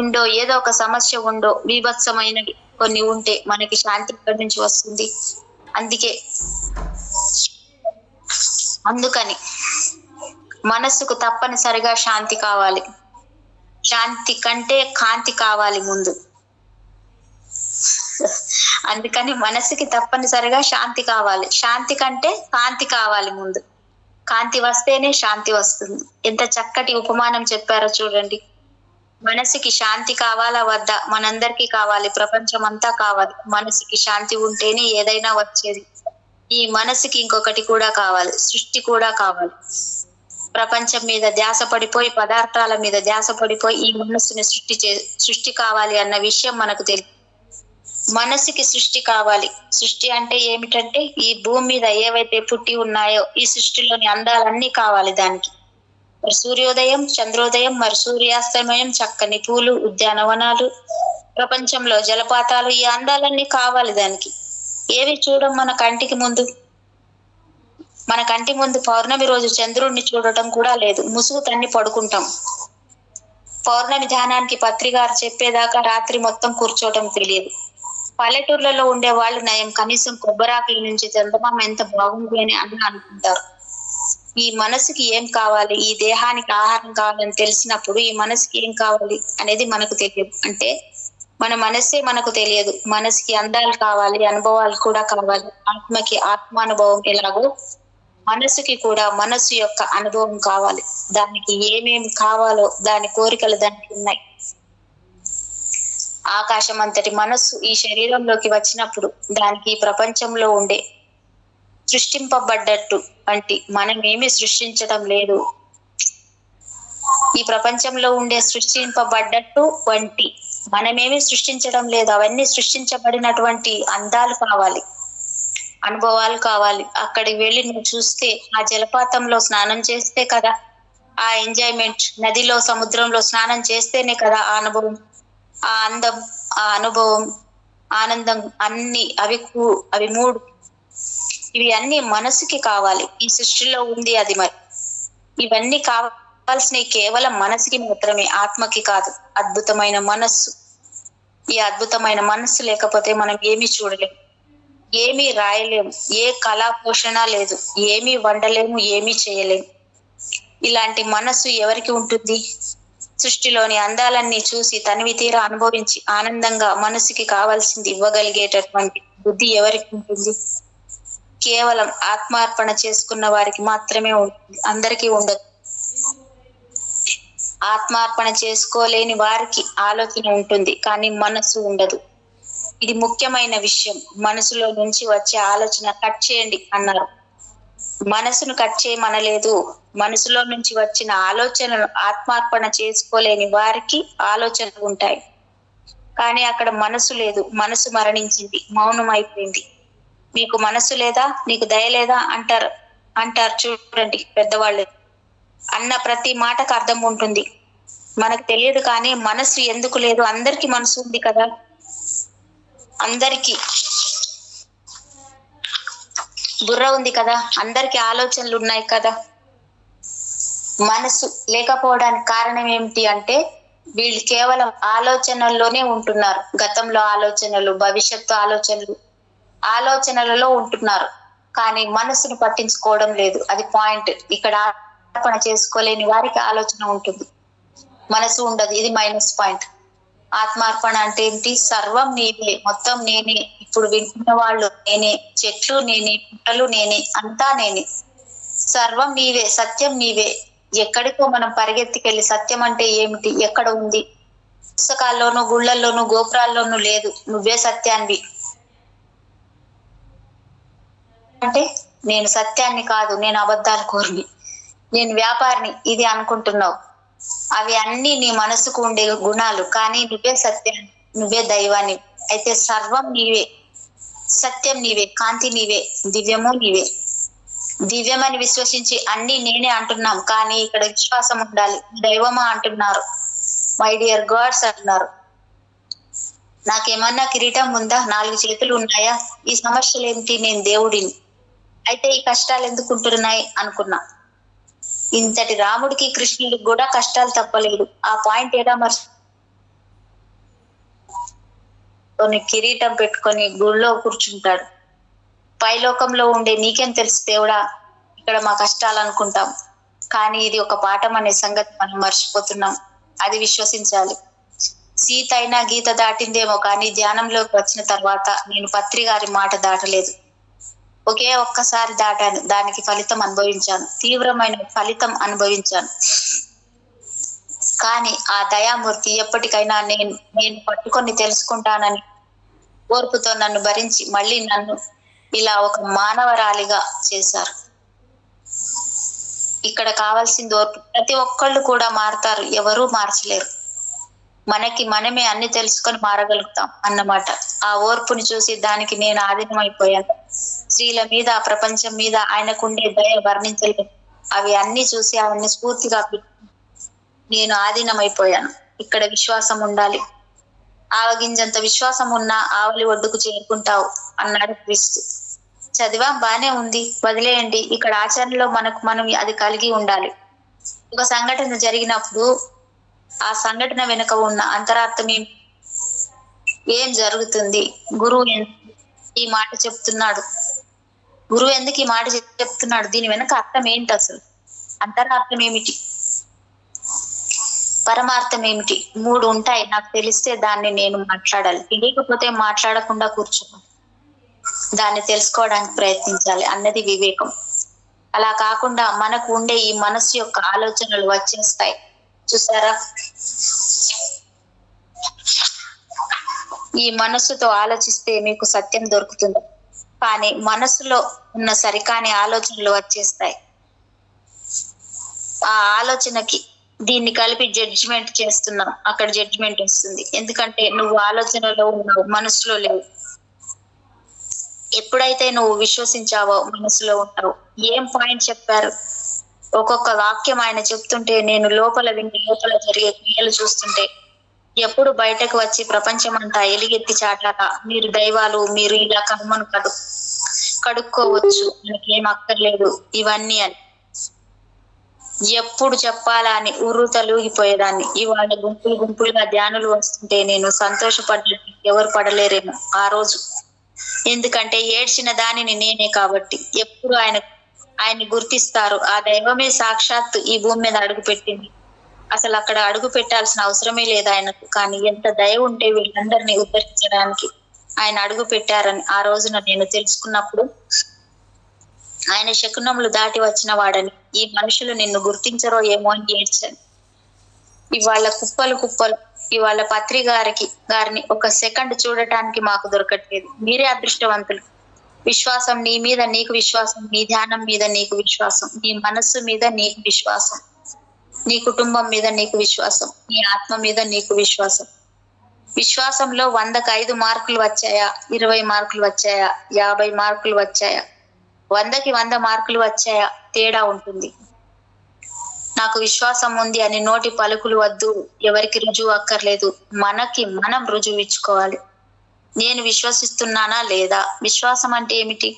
ఉండో, ఏదో ఒక సమస్య ఉండో, విభత్సమైనవి కొన్ని ఉంటే మనకి శాంతి ఎక్కడి నుంచి వస్తుంది? అందుకని మనస్సుకు తప్పనిసరిగా శాంతి కావాలి. శాంతి కంటే కాంతి కావాలి ముందు. అందుకని మనసుకి తప్పనిసరిగా శాంతి కావాలి. శాంతి కంటే కాంతి కావాలి ముందు. కాంతి వస్తేనే శాంతి వస్తుంది. ఎంత చక్కటి ఉపమానం చెప్పారో చూడండి. మనసుకి శాంతి కావాలా వద్దా? మనందరికీ కావాలి, ప్రపంచం అంతా కావాలి. మనసుకి శాంతి ఉంటేనే ఏదైనా వచ్చేది. ఈ మనసుకి ఇంకొకటి కూడా కావాలి, సృష్టి కూడా కావాలి. ప్రపంచం మీద ధ్యాస పడిపోయి, పదార్థాల మీద ధ్యాస పడిపోయి ఈ మనస్సుని సృష్టి కావాలి అన్న విషయం మనకు తెలియదు. మనసుకి సృష్టి కావాలి. సృష్టి అంటే ఏమిటంటే ఈ భూమి మీద ఏవైతే పుట్టి ఉన్నాయో ఈ సృష్టిలోని అందాలన్నీ కావాలి దానికి. మరి సూర్యోదయం, చంద్రోదయం, మరి సూర్యాస్తమయం, చక్కని పూలు, ఉద్యానవనాలు, ప్రపంచంలో జలపాతాలు, ఈ అందాలన్నీ కావాలి దానికి. ఏవి చూడం మన కంటికి ముందు. మన కంటి ముందు పౌర్ణమి రోజు చంద్రుడిని చూడటం కూడా లేదు, ముసుగు తన్ని పడుకుంటాం. పౌర్ణమి ధ్యానానికి పత్రికారు చెప్పేదాకా రాత్రి మొత్తం కూర్చోవటం తెలియదు. పల్లెటూర్లలో ఉండే వాళ్ళు నయం, కనీసం కొబ్బరాకుల నుంచి చందమామ ఎంత బాగుంది అని అనుకుంటారు. ఈ మనసుకి ఏం కావాలి, ఈ దేహానికి ఆహారం కావాలని తెలిసినప్పుడు ఈ మనసుకి ఏం కావాలి అనేది మనకు తెలియదు. అంటే మన మనస్సే మనకు తెలియదు. మనసుకి అందాలు కావాలి, అనుభవాలు కూడా కావాలి. ఆత్మకి ఆత్మానుభవం ఎలాగో మనసుకి కూడా మనసు యొక్క అనుభవం కావాలి. దానికి ఏమేమి కావాలో దాని కోరికలు దానికి ఉన్నాయి. ఆకాశం అంతటి మనస్సు ఈ శరీరంలోకి వచ్చినప్పుడు దానికి ప్రపంచంలో ఉండే సృష్టింపబడ్డట్టు వంటి మనమేమి సృష్టించడం లేదు. ఈ ప్రపంచంలో ఉండే సృష్టింపబడ్డట్టు వంటి మనమేమి సృష్టించడం లేదు. అవన్నీ సృష్టించబడినటువంటి అందాలు కావాలి, అనుభవాలు కావాలి. అక్కడికి వెళ్ళి నువ్వు చూస్తే, ఆ జలపాతంలో స్నానం చేస్తే కదా ఆ ఎంజాయ్మెంట్, నదిలో సముద్రంలో స్నానం చేస్తేనే కదా ఆ అనుభవం, ఆ అందం, ఆ అనుభవం, ఆనందం అన్ని అవి మూడు, ఇవి అన్ని మనసుకి కావాలి. ఈ సృష్టిలో ఉంది అది. మరి ఇవన్నీ కావాల్సినవి కేవలం మనసుకి మాత్రమే, ఆత్మకి కాదు. అద్భుతమైన మనస్సు. ఈ అద్భుతమైన మనస్సు లేకపోతే మనం ఏమీ చూడలేము, ఏమీ రాయలేము, ఏ కళా పోషణ లేదు, ఏమీ వండలేము, ఏమీ చేయలేము. ఇలాంటి మనస్సు ఎవరికి ఉంటుంది? సృష్టిలోని అందాలన్నీ చూసి తనివి తీరా అనుభవించి ఆనందంగా మనసుకి కావాల్సింది ఇవ్వగలిగేటటువంటి బుద్ధి ఎవరికి ఉంటుంది? కేవలం ఆత్మార్పణ చేసుకున్న వారికి మాత్రమే ఉంటుంది, అందరికీ ఉండదు. ఆత్మార్పణ చేసుకోలేని వారికి ఆలోచన ఉంటుంది, కానీ మనసు ఉండదు. ఇది ముఖ్యమైన విషయం. మనసులో నుంచి వచ్చే ఆలోచన కట్ చేయండి అన్నారు. మనసును కట్ చేయమనలేదు. మనసులో నుంచి వచ్చిన ఆలోచనలు ఆత్మార్పణ చేసుకోలేని వారికి ఆలోచనలు ఉంటాయి, కానీ అక్కడ మనసు లేదు. మనసు మరణించింది, మౌనం అయిపోయింది. మీకు మనసు లేదా, నీకు దయ లేదా అంటారు చూడండి పెద్దవాళ్ళు. అన్న ప్రతి మాటకు అర్థం ఉంటుంది. మనకు తెలియదు కానీ మనసు ఎందుకు లేదు? అందరికీ మనసు ఉంది కదా, అందరికీ బుర్ర ఉంది కదా, అందరికీ ఆలోచనలు ఉన్నాయి కదా. మనసు లేకపోవడానికి కారణం ఏమిటి అంటే వీళ్ళు కేవలం ఆలోచనల్లోనే ఉంటున్నారు. గతంలో ఆలోచనలు, భవిష్యత్తు ఆలోచనలలో ఉంటున్నారు, కానీ మనసును పట్టించుకోవడం లేదు. అది పాయింట్. ఇక్కడ ఆత్మార్పణ చేసుకోలేని వారికి ఆలోచన ఉంటుంది, మనసు ఉండదు. ఇది మైనస్ పాయింట్. ఆత్మార్పణ అంటే ఏంటి? సర్వం నేనే, మొత్తం నేనే. ఇప్పుడు వింటున్న వాళ్ళు నేనే, చెట్లు నేనే, పుట్టలు నేనే, అంతా నేనే. సర్వం నీవే, సత్యం నీవే. ఎక్కడికో మనం పరిగెత్తికెళ్ళి సత్యం అంటే ఏమిటి, ఎక్కడ ఉంది? పుస్తకాల్లోనూ గుళ్ళల్లోనూ గోపురాల్లోనూ లేదు. నువ్వే సత్యాన్ని అంటే నేను సత్యాన్ని కాదు, నేను అబద్ధాల కోరిని, నేను వ్యాపారిని ఇది అనుకుంటున్నావు. అవి అన్ని నీ మనసుకు ఉండే గుణాలు, కానీ నువ్వే సత్యాన్ని, నువ్వే దైవాన్ని. అయితే సర్వం నీవే, సత్యం నీవే, కాంతి నీవే, దివ్యము నీవే. దివ్యమని విశ్వసించి అన్ని నేనే అంటున్నాం, కానీ ఇక్కడ విశ్వాసం ఉండాలి. దైవమా అంటున్నారు, మై డియర్ గాడ్స్ అంటున్నారు. నాకేమన్నా కిరీటం ఉందా, 4 చేతులు ఉన్నాయా, ఈ సమస్యలు ఏంటి, నేను దేవుడిని, అయితే ఈ కష్టాలు ఎందుకు ఉంటున్నాయి అనుకున్నా. ఇంతటి రాముడికి కృష్ణుడికి కూడా కష్టాలు తప్పలేదు. ఆ పాయింట్ ఏడా కొన్ని కిరీటం పెట్టుకొని గుళ్ళో కూర్చుంటాడు. పైలోకంలో ఉండే నీకేం తెలుసు దేవుడా, ఇక్కడ మా కష్టాలు అనుకుంటాం, కానీ ఇది ఒక పాఠం అనే సంగతి మనం మర్చిపోతున్నాం. అది విశ్వసించాలి. సీత అయినా గీత దాటిందేమో, కానీ ధ్యానంలోకి వచ్చిన తర్వాత నేను పత్రి గారి మాట దాటలేదు. ఒకే ఒక్కసారి దాటాను, దానికి ఫలితం అనుభవించాను, తీవ్రమైన ఫలితం అనుభవించాను. కానీ ఆ దయామూర్తి ఎప్పటికైనా నేను పట్టుకొని తెలుసుకుంటానని ఓర్పుతో నన్ను భరించి మళ్ళీ నన్ను ఇలా ఒక మానవరాలిగా చేశారు. ఇక్కడ కావాల్సింది ఓర్పు. ప్రతి ఒక్కళ్ళు కూడా మారతారు, ఎవరూ మార్చలేరు. మనకి మనమే అన్ని తెలుసుకొని మారగలుగుతాం అన్నమాట. ఆ ఓర్పుని చూసి దానికి నేను ఆధీనమైపోయాను. స్త్రీల మీద, ప్రపంచం మీద ఆయనకుండే దయ వర్ణించలేదు. అవి అన్ని చూసి ఆయన్ని స్ఫూర్తిగా నేను ఆధీనమైపోయాను. ఇక్కడ విశ్వాసం ఉండాలి. ఆవగింజంత విశ్వాసం ఉన్నా ఆవలి ఒడ్డుకు చేరుకుంటావు అన్నాడు క్రీస్తు. చదివా, బానే ఉంది, వదిలేయండి. ఇక్కడ ఆచరణలో మనం అది కలిగి ఉండాలి. ఒక సంఘటన జరిగినప్పుడు ఆ సంఘటన వెనుక ఉన్న అంతరార్థం ఏం జరుగుతుంది, గురువు ఈ మాట చెప్తున్నాడు, గురువు ఎందుకు ఈ మాట చెప్తున్నాడు, దీని వెనక అర్థం ఏంటి, అసలు అంతరార్థం ఏమిటి, పరమార్థం ఏమిటి, 3 ఉంటాయి. నాకు తెలిస్తే దాన్ని నేను మాట్లాడాలి, తెలియకపోతే మాట్లాడకుండా కూర్చోను. దాన్ని తెలుసుకోవడానికి ప్రయత్నించాలి అన్నది వివేకం. అలా కాకుండా మనకు ఉండే ఈ మనస్సు యొక్క ఆలోచనలు వచ్చేస్తాయి. చూసారా, ఈ మనస్సుతో ఆలోచిస్తే మీకు సత్యం దొరుకుతుంది, కానీ మనస్సులో ఉన్న సరికాని ఆలోచనలు వచ్చేస్తాయి. ఆ ఆలోచనకి దీన్ని కలిపి జడ్జిమెంట్ చేస్తున్నాం, అక్కడ జడ్జిమెంట్ వస్తుంది. ఎందుకంటే నువ్వు ఆలోచనలో ఉన్నావు, మనసులో లేవు. ఎప్పుడైతే నువ్వు విశ్వసించావో మనసులో ఉంటావు. ఏం పాయింట్ చెప్పారు, ఒక్కొక్క వాక్యం ఆయన చెప్తుంటే నేను లోపల విని లోపల జరిగే క్రియలు చూస్తుంటే, ఎప్పుడు బయటకు వచ్చి ప్రపంచం అంతా ఎలిగెత్తి చాటాక మీరు దైవాలు, మీరు ఇలా కర్మను కడుక్కోవచ్చు, మనకేం అక్కర్లేదు ఇవన్నీ అని ఎప్పుడు చెప్పాలా అని తలూగిపోయేదాన్ని. ఇవాళ గుంపులుగా ధ్యానులు వస్తుంటే నేను సంతోషపడ్డట్టు ఎవరు పడలేరేమో ఆ రోజు. ఎందుకంటే ఏడ్చిన దానిని నేనే కాబట్టి. ఎప్పుడు ఆయన్ని గుర్తిస్తారు. ఆ దైవమే సాక్షాత్తు ఈ భూమి మీద అడుగు పెట్టింది. అసలు అక్కడ అడుగు పెట్టాల్సిన అవసరమే లేదు ఆయనకు, కానీ ఎంత దయ ఉంటే వీళ్ళందరినీ ఉద్ధరించడానికి ఆయన అడుగు పెట్టారని ఆ రోజున నేను తెలుసుకున్నప్పుడు, ఆయన శకునములు దాటి వచ్చిన వాడని, ఈ మనుషులు నిన్ను గుర్తించరో ఏమో అని ఏడ్చాను. ఇవాళ కుప్పలు ఇవాళ పత్రి గారిని ఒక సెకండ్ చూడటానికి మాకు దొరకట్లేదు. మీరే అదృష్టవంతులు. విశ్వాసం నీ మీద నీకు విశ్వాసం, నీ ధ్యానం మీద నీకు విశ్వాసం, నీ మనస్సు మీద నీకు విశ్వాసం, నీ కుటుంబం మీద నీకు విశ్వాసం, నీ ఆత్మ మీద నీకు విశ్వాసం. విశ్వాసంలో 100కి 5 మార్కులు వచ్చాయా, 20 మార్కులు వచ్చాయా, 50 మార్కులు వచ్చాయా, 100కి 100 మార్కులు వచ్చాయా, తేడా ఉంటుంది. నాకు విశ్వాసం ఉంది అని నోటి పలుకులు వద్దు, ఎవరికి రుజువు అక్కర్లేదు. మనకి మనం రుజువు ఇచ్చుకోవాలి. నేను విశ్వసిస్తున్నానా లేదా? విశ్వాసం అంటే ఏమిటి?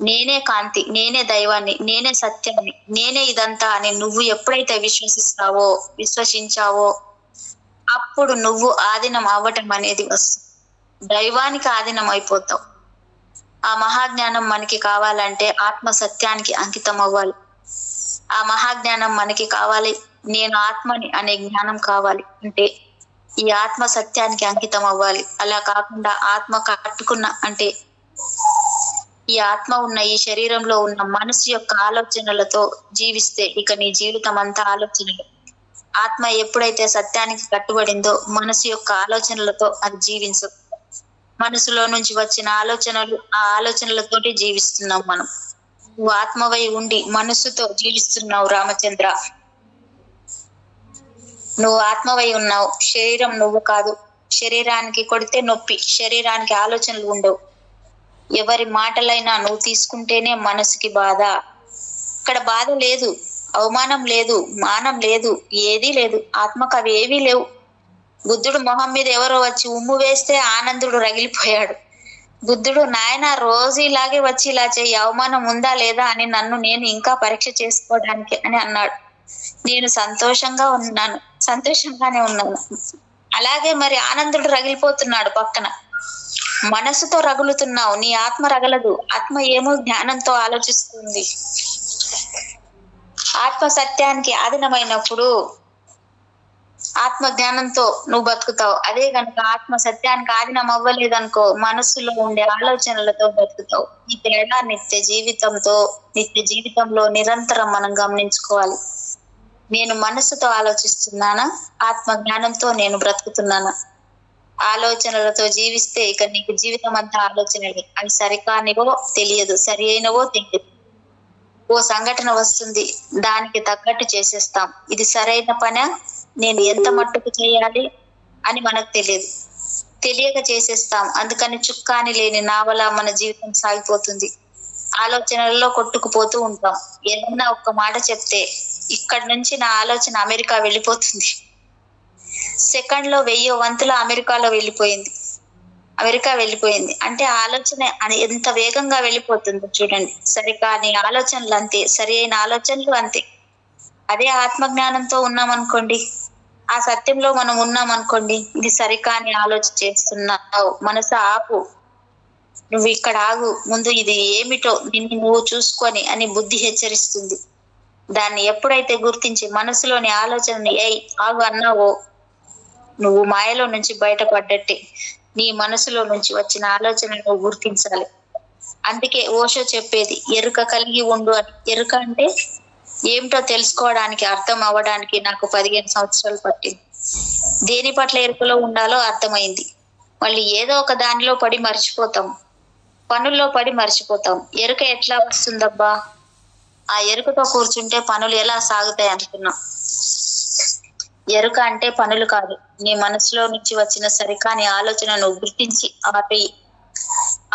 నేనే కాంతి, నేనే దైవాన్ని, నేనే సత్యాన్ని, నేనే ఇదంతా అని నువ్వు ఎప్పుడైతే విశ్వసించావో అప్పుడు నువ్వు ఆధీనం అవ్వటం అనేది వస్తుంది. దైవానికి ఆధీనం అయిపోతావు. ఆ మహాజ్ఞానం మనకి కావాలంటే ఆత్మ సత్యానికి అంకితం అవ్వాలి. ఆ మహాజ్ఞానం మనకి కావాలి, నేను ఆత్మని అనే జ్ఞానం కావాలి అంటే ఈ ఆత్మ సత్యానికి అంకితం అవ్వాలి. అలా కాకుండా ఆత్మ కట్టుకున్న అంటే ఈ ఆత్మ ఉన్న ఈ శరీరంలో ఉన్న మనసు యొక్క ఆలోచనలతో జీవిస్తే ఇక నీ జీవితం అంతా ఆలోచనలు. ఆత్మ ఎప్పుడైతే సత్యానికి కట్టుబడిందో మనసు యొక్క ఆలోచనలతో అది జీవించు. మనసులో నుంచి వచ్చిన ఆలోచనలు, ఆ ఆలోచనలతోటి జీవిస్తున్నాం మనం. నువ్వు ఆత్మవై ఉండి మనస్సుతో జీవిస్తున్నావు రామచంద్ర. నువ్వు ఆత్మవై ఉన్నావు, శరీరం నువ్వు కాదు. శరీరానికి కొడితే నొప్పి, శరీరానికి ఆలోచనలు ఉండవు. ఎవరి మాటలైనా నువ్వు తీసుకుంటేనే మనసుకి బాధ. ఇక్కడ బాధ లేదు, అవమానం లేదు, మానం లేదు, ఏదీ లేదు. ఆత్మకు అవి ఏవీ లేవు. బుద్ధుడు మొహం మీద ఎవరో వచ్చి ఉమ్ము వేస్తే ఆనందుడు రగిలిపోయాడు. బుద్ధుడు, నాయన రోజు ఇలాగే వచ్చి ఇలా చెయ్యి, అవమానం ఉందా లేదా అని నన్ను నేను ఇంకా పరీక్ష చేసుకోవడానికి అని అన్నాడు. నేను సంతోషంగానే ఉన్నాను. అలాగే మరి ఆనందుడు రగిలిపోతున్నాడు పక్కన. మనసుతో రగులుతున్నావు, నీ ఆత్మ రగలదు. ఆత్మ ఏమో జ్ఞానంతో ఆలోచిస్తుంది. ఆత్మ సత్యానికి ఆధీనమైనప్పుడు ఆత్మ జ్ఞానంతో నువ్వు బతుకుతావు. అదే కనుక ఆత్మ సత్యానికి ఆధీనం అవ్వలేదనుకో, మనస్సులో ఉండే ఆలోచనలతో బతుకుతావు. ఈ తేడా నిత్య జీవితంలో నిరంతరం మనం గమనించుకోవాలి. నేను మనస్సుతో ఆలోచిస్తున్నానా, ఆత్మ జ్ఞానంతో నేను బ్రతుకుతున్నానా? ఆలోచనలతో జీవిస్తే ఇక నీకు జీవితం అంతా ఆలోచనలే. అవి సరికానివో తెలియదు, సరి అయినవో తెలియదు. ఓ సంఘటన వస్తుంది, దానికి తగ్గట్టు చేసేస్తాం. ఇది సరైన పనా, నేను ఎంత మట్టుకు చేయాలి అని మనకు తెలియదు. తెలియక చేసేస్తాం. అందుకని చుక్కాని లేని నావలా మన జీవితం సాగిపోతుంది. ఆలోచనలలో కొట్టుకుపోతూ ఉంటాం. ఏదన్నా ఒక్క మాట చెప్తే ఇక్కడి నుంచి నా ఆలోచన అమెరికా వెళ్ళిపోతుంది. సెకండ్ లో 1000 వంతుల అమెరికా వెళ్ళిపోయింది అంటే ఆలోచన ఎంత వేగంగా వెళ్ళిపోతుందో చూడండి. సరికాని ఆలోచనలు అంతే, సరి అయిన ఆలోచనలు అంతే. అదే ఆత్మజ్ఞానంతో ఉన్నామనుకోండి, ఆ సత్యంలో మనం ఉన్నామనుకోండి, ఇది సరికాని ఆలోచన చేస్తున్నావు, మనసు ఆపు, నువ్వు ఇక్కడ ఆగు, ముందు ఇది ఏమిటో నిన్ను నువ్వు చూసుకొని అని బుద్ధి హెచ్చరిస్తుంది. దాన్ని ఎప్పుడైతే గుర్తించి మనసులోని ఆలోచనని ఆగు అన్నావో, నువ్వు మాయలో నుంచి బయటపడ్డట్టే. నీ మనసులో నుంచి వచ్చిన ఆలోచన నువ్వు గుర్తించాలి. అందుకే ఓషో చెప్పేది ఎరుక కలిగి ఉండు అని. ఎరుక అంటే ఏమిటో తెలుసుకోవడానికి, అర్థం అవ్వడానికి నాకు 15 సంవత్సరాలు పట్టింది. దేని పట్ల ఎరుకలో ఉండాలో అర్థమైంది. మళ్ళీ ఏదో ఒక దానిలో పడి మర్చిపోతాం, పనుల్లో పడి మర్చిపోతాం. ఎరుక ఎట్లా వస్తుందబ్బా? ఆ ఎరుకతో కూర్చుంటే పనులు ఎలా సాగుతాయి అనుకున్నాం. ఎరుక అంటే పనులు కాదు, నీ మనసులో నుంచి వచ్చిన సరికాని ఆలోచనను గుర్తించి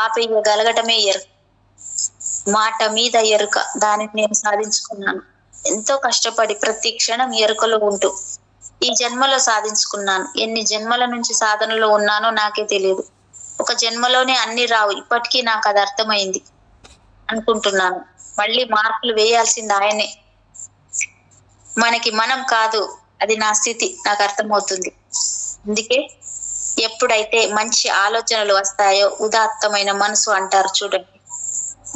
ఆపేయగలగటమే ఎరుక. మాట మీద ఎరుక, దానిని నేను సాధించుకున్నాను. ఎంతో కష్టపడి ప్రతి క్షణం ఎరుకలో ఉంటూ ఈ జన్మలో సాధించుకున్నాను. ఎన్ని జన్మల నుంచి సాధనలో ఉన్నానో నాకే తెలియదు. ఒక జన్మలోనే అన్ని రావు, ఇప్పటికీ నాకు అది అర్థమైంది అనుకుంటున్నాను. మళ్ళీ మార్కులు వేయాల్సింది ఆయనే, మనకి మనం కాదు. అది నా స్థితి, నాకు అర్థమవుతుంది. అందుకే ఎప్పుడైతే మంచి ఆలోచనలు వస్తాయో, ఉదాత్తమైన మనసు అంటారు చూడండి.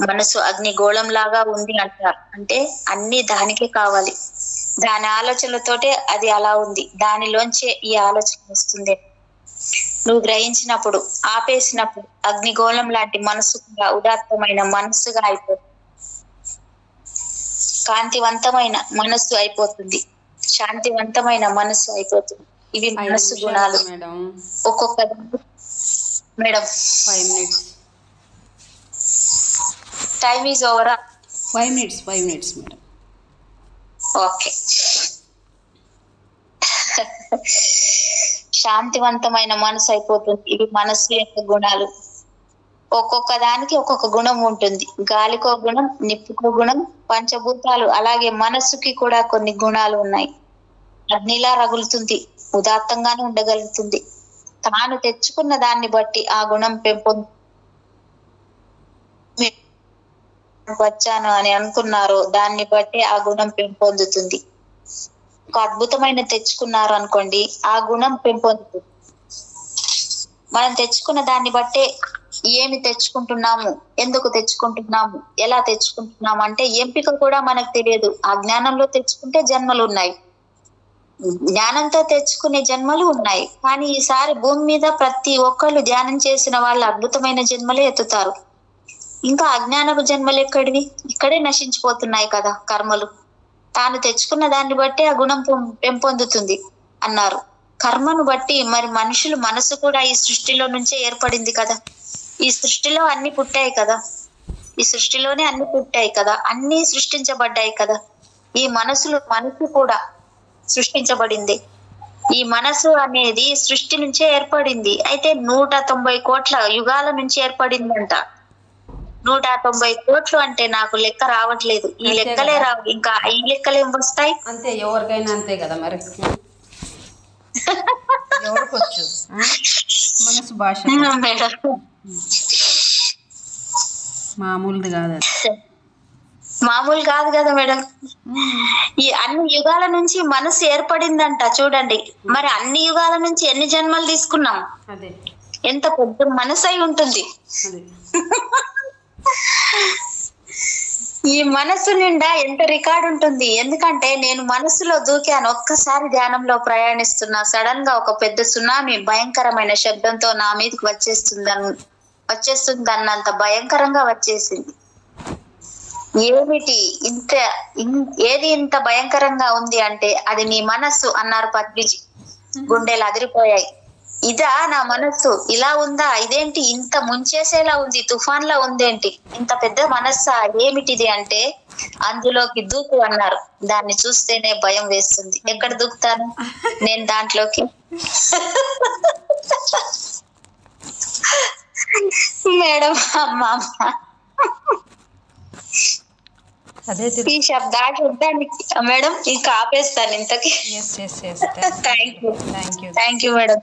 మనసు అగ్నిగోళం లాగా ఉంది అంటారు. అంటే అన్ని దానికే కావాలి, దాని ఆలోచనలతోటే అది అలా ఉంది, దానిలోంచే ఈ ఆలోచన వస్తుంది. నువ్వు గ్రహించినప్పుడు, ఆపేసినప్పుడు అగ్నిగోళం లాంటి మనసుగా, ఉదాత్తమైన మనసుగా అయిపోతుంది. కాంతివంతమైన మనస్సు అయిపోతుంది, శాంతివంతమైన మనస్సు అయిపోతుంది. ఇవి మనస్సు గుణాలు. ఒక్కొక్క madam 5 minutes. Time is over. 5 minutes madam. Okay. శాంతివంతమైన మనసు అయిపోతుంది. ఇవి మనస్సు యొక్క గుణాలు. ఒక్కొక్క దానికి ఒక్కొక్క గుణం ఉంటుంది. గాలికో గుణం, నిప్పుకో గుణం, పంచభూతాలు, అలాగే మనస్సుకి కూడా కొన్ని గుణాలు ఉన్నాయి. అగ్నిలా రగులుతుంది, ఉదాత్తంగానే ఉండగలుగుతుంది. తాను తెచ్చుకున్న దాన్ని బట్టి ఆ గుణం వచ్చాను అని అనుకున్నారో దాన్ని బట్టి ఆ గుణం పెంపొందుతుంది. ఒక అద్భుతమైన తెచ్చుకున్నారు అనుకోండి, ఆ గుణం పెంపొందుతుంది. మనం తెచ్చుకున్న దాన్ని బట్టే ఏమి తెచ్చుకుంటున్నాము, ఎందుకు తెచ్చుకుంటున్నాము, ఎలా తెచ్చుకుంటున్నాము అంటే ఎంపిక కూడా మనకు తెలియదు. ఆ జ్ఞానంలో తెచ్చుకుంటే జన్మలు ఉన్నాయి, జ్ఞానంతో తెచ్చుకునే జన్మలు ఉన్నాయి. కానీ ఈసారి భూమి మీద ప్రతి ఒక్కళ్ళు ధ్యానం చేసిన వాళ్ళు అద్భుతమైన జన్మలే ఎత్తుతారు. ఇంకా అజ్ఞానపు జన్మలు ఎక్కడివి? ఇక్కడే నశించిపోతున్నాయి కదా కర్మలు. తాను తెచ్చుకున్న దాన్ని బట్టి ఆ గుణం పెంపొందుతుంది అన్నారు. కర్మను బట్టి మరి మనుషులు మనసు కూడా ఈ సృష్టిలో నుంచే ఏర్పడింది కదా. ఈ సృష్టిలో అన్ని పుట్టాయి కదా. ఈ సృష్టిలోనే అన్ని పుట్టాయి కదా, అన్ని సృష్టించబడ్డాయి కదా. ఈ మనసు కూడా సృష్టించబడింది. ఈ మనసు అనేది సృష్టి నుంచే ఏర్పడింది. అయితే 190 కోట్ల యుగాల నుంచి ఏర్పడిందంట. 190 కోట్లు అంటే నాకు లెక్క రావట్లేదు. ఈ లెక్కలే రావు, ఇంకా ఈ లెక్కలు ఏం వస్తాయి? అంతే, ఎవరికైనా అంతే కదా మరి. ఎవరికొచ్చు మనసు భాష మేడం, మామూలుది కాదు అది. మామూలు కాదు కదా మేడం. ఈ అన్ని యుగాల నుంచి మనసు ఏర్పడిందంట చూడండి. మరి అన్ని యుగాల నుంచి ఎన్ని జన్మలు తీసుకున్నాం? అదే ఎంత పెద్ద మనసు అయి ఉంటుంది. అదే ఈ మనసు నిండా ఎంత రికార్డు ఉంటుంది. ఎందుకంటే నేను మనసులో దూకాను, ఒక్కసారి ధ్యానంలో ప్రయాణిస్తున్నా, సడన్ గా ఒక పెద్ద సునామీ భయంకరమైన శబ్దంతో నా మీదకి వచ్చేస్తుంది అన్నంత భయంకరంగా వచ్చేసింది. ఏమిటి ఏది ఇంత భయంకరంగా ఉంది అంటే అది నీ మనస్సు అన్నారు పత్రిజీ. గుండెలు అదిరిపోయాయి. ఇదా నా మనస్సు? ఇలా ఉందా? ఇదేంటి ఇంత ముంచేసేలా ఉంది, తుఫాన్ లా ఉందేంటి, ఇంత పెద్ద మనస్సా, ఏమిటిది అంటే అందులోకి దూకు అన్నారు. దాన్ని చూస్తేనే భయం వేస్తుంది. ఎక్కడ దూకుతాను నేను దాంట్లోకి? మేడం అమ్మా ఈ శబ్దాలు మేడం ఇంకా ఆపేస్తాను ఇంతకి. Thank you madam.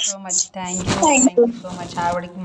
So much. Thank you so much. ఆవిడకి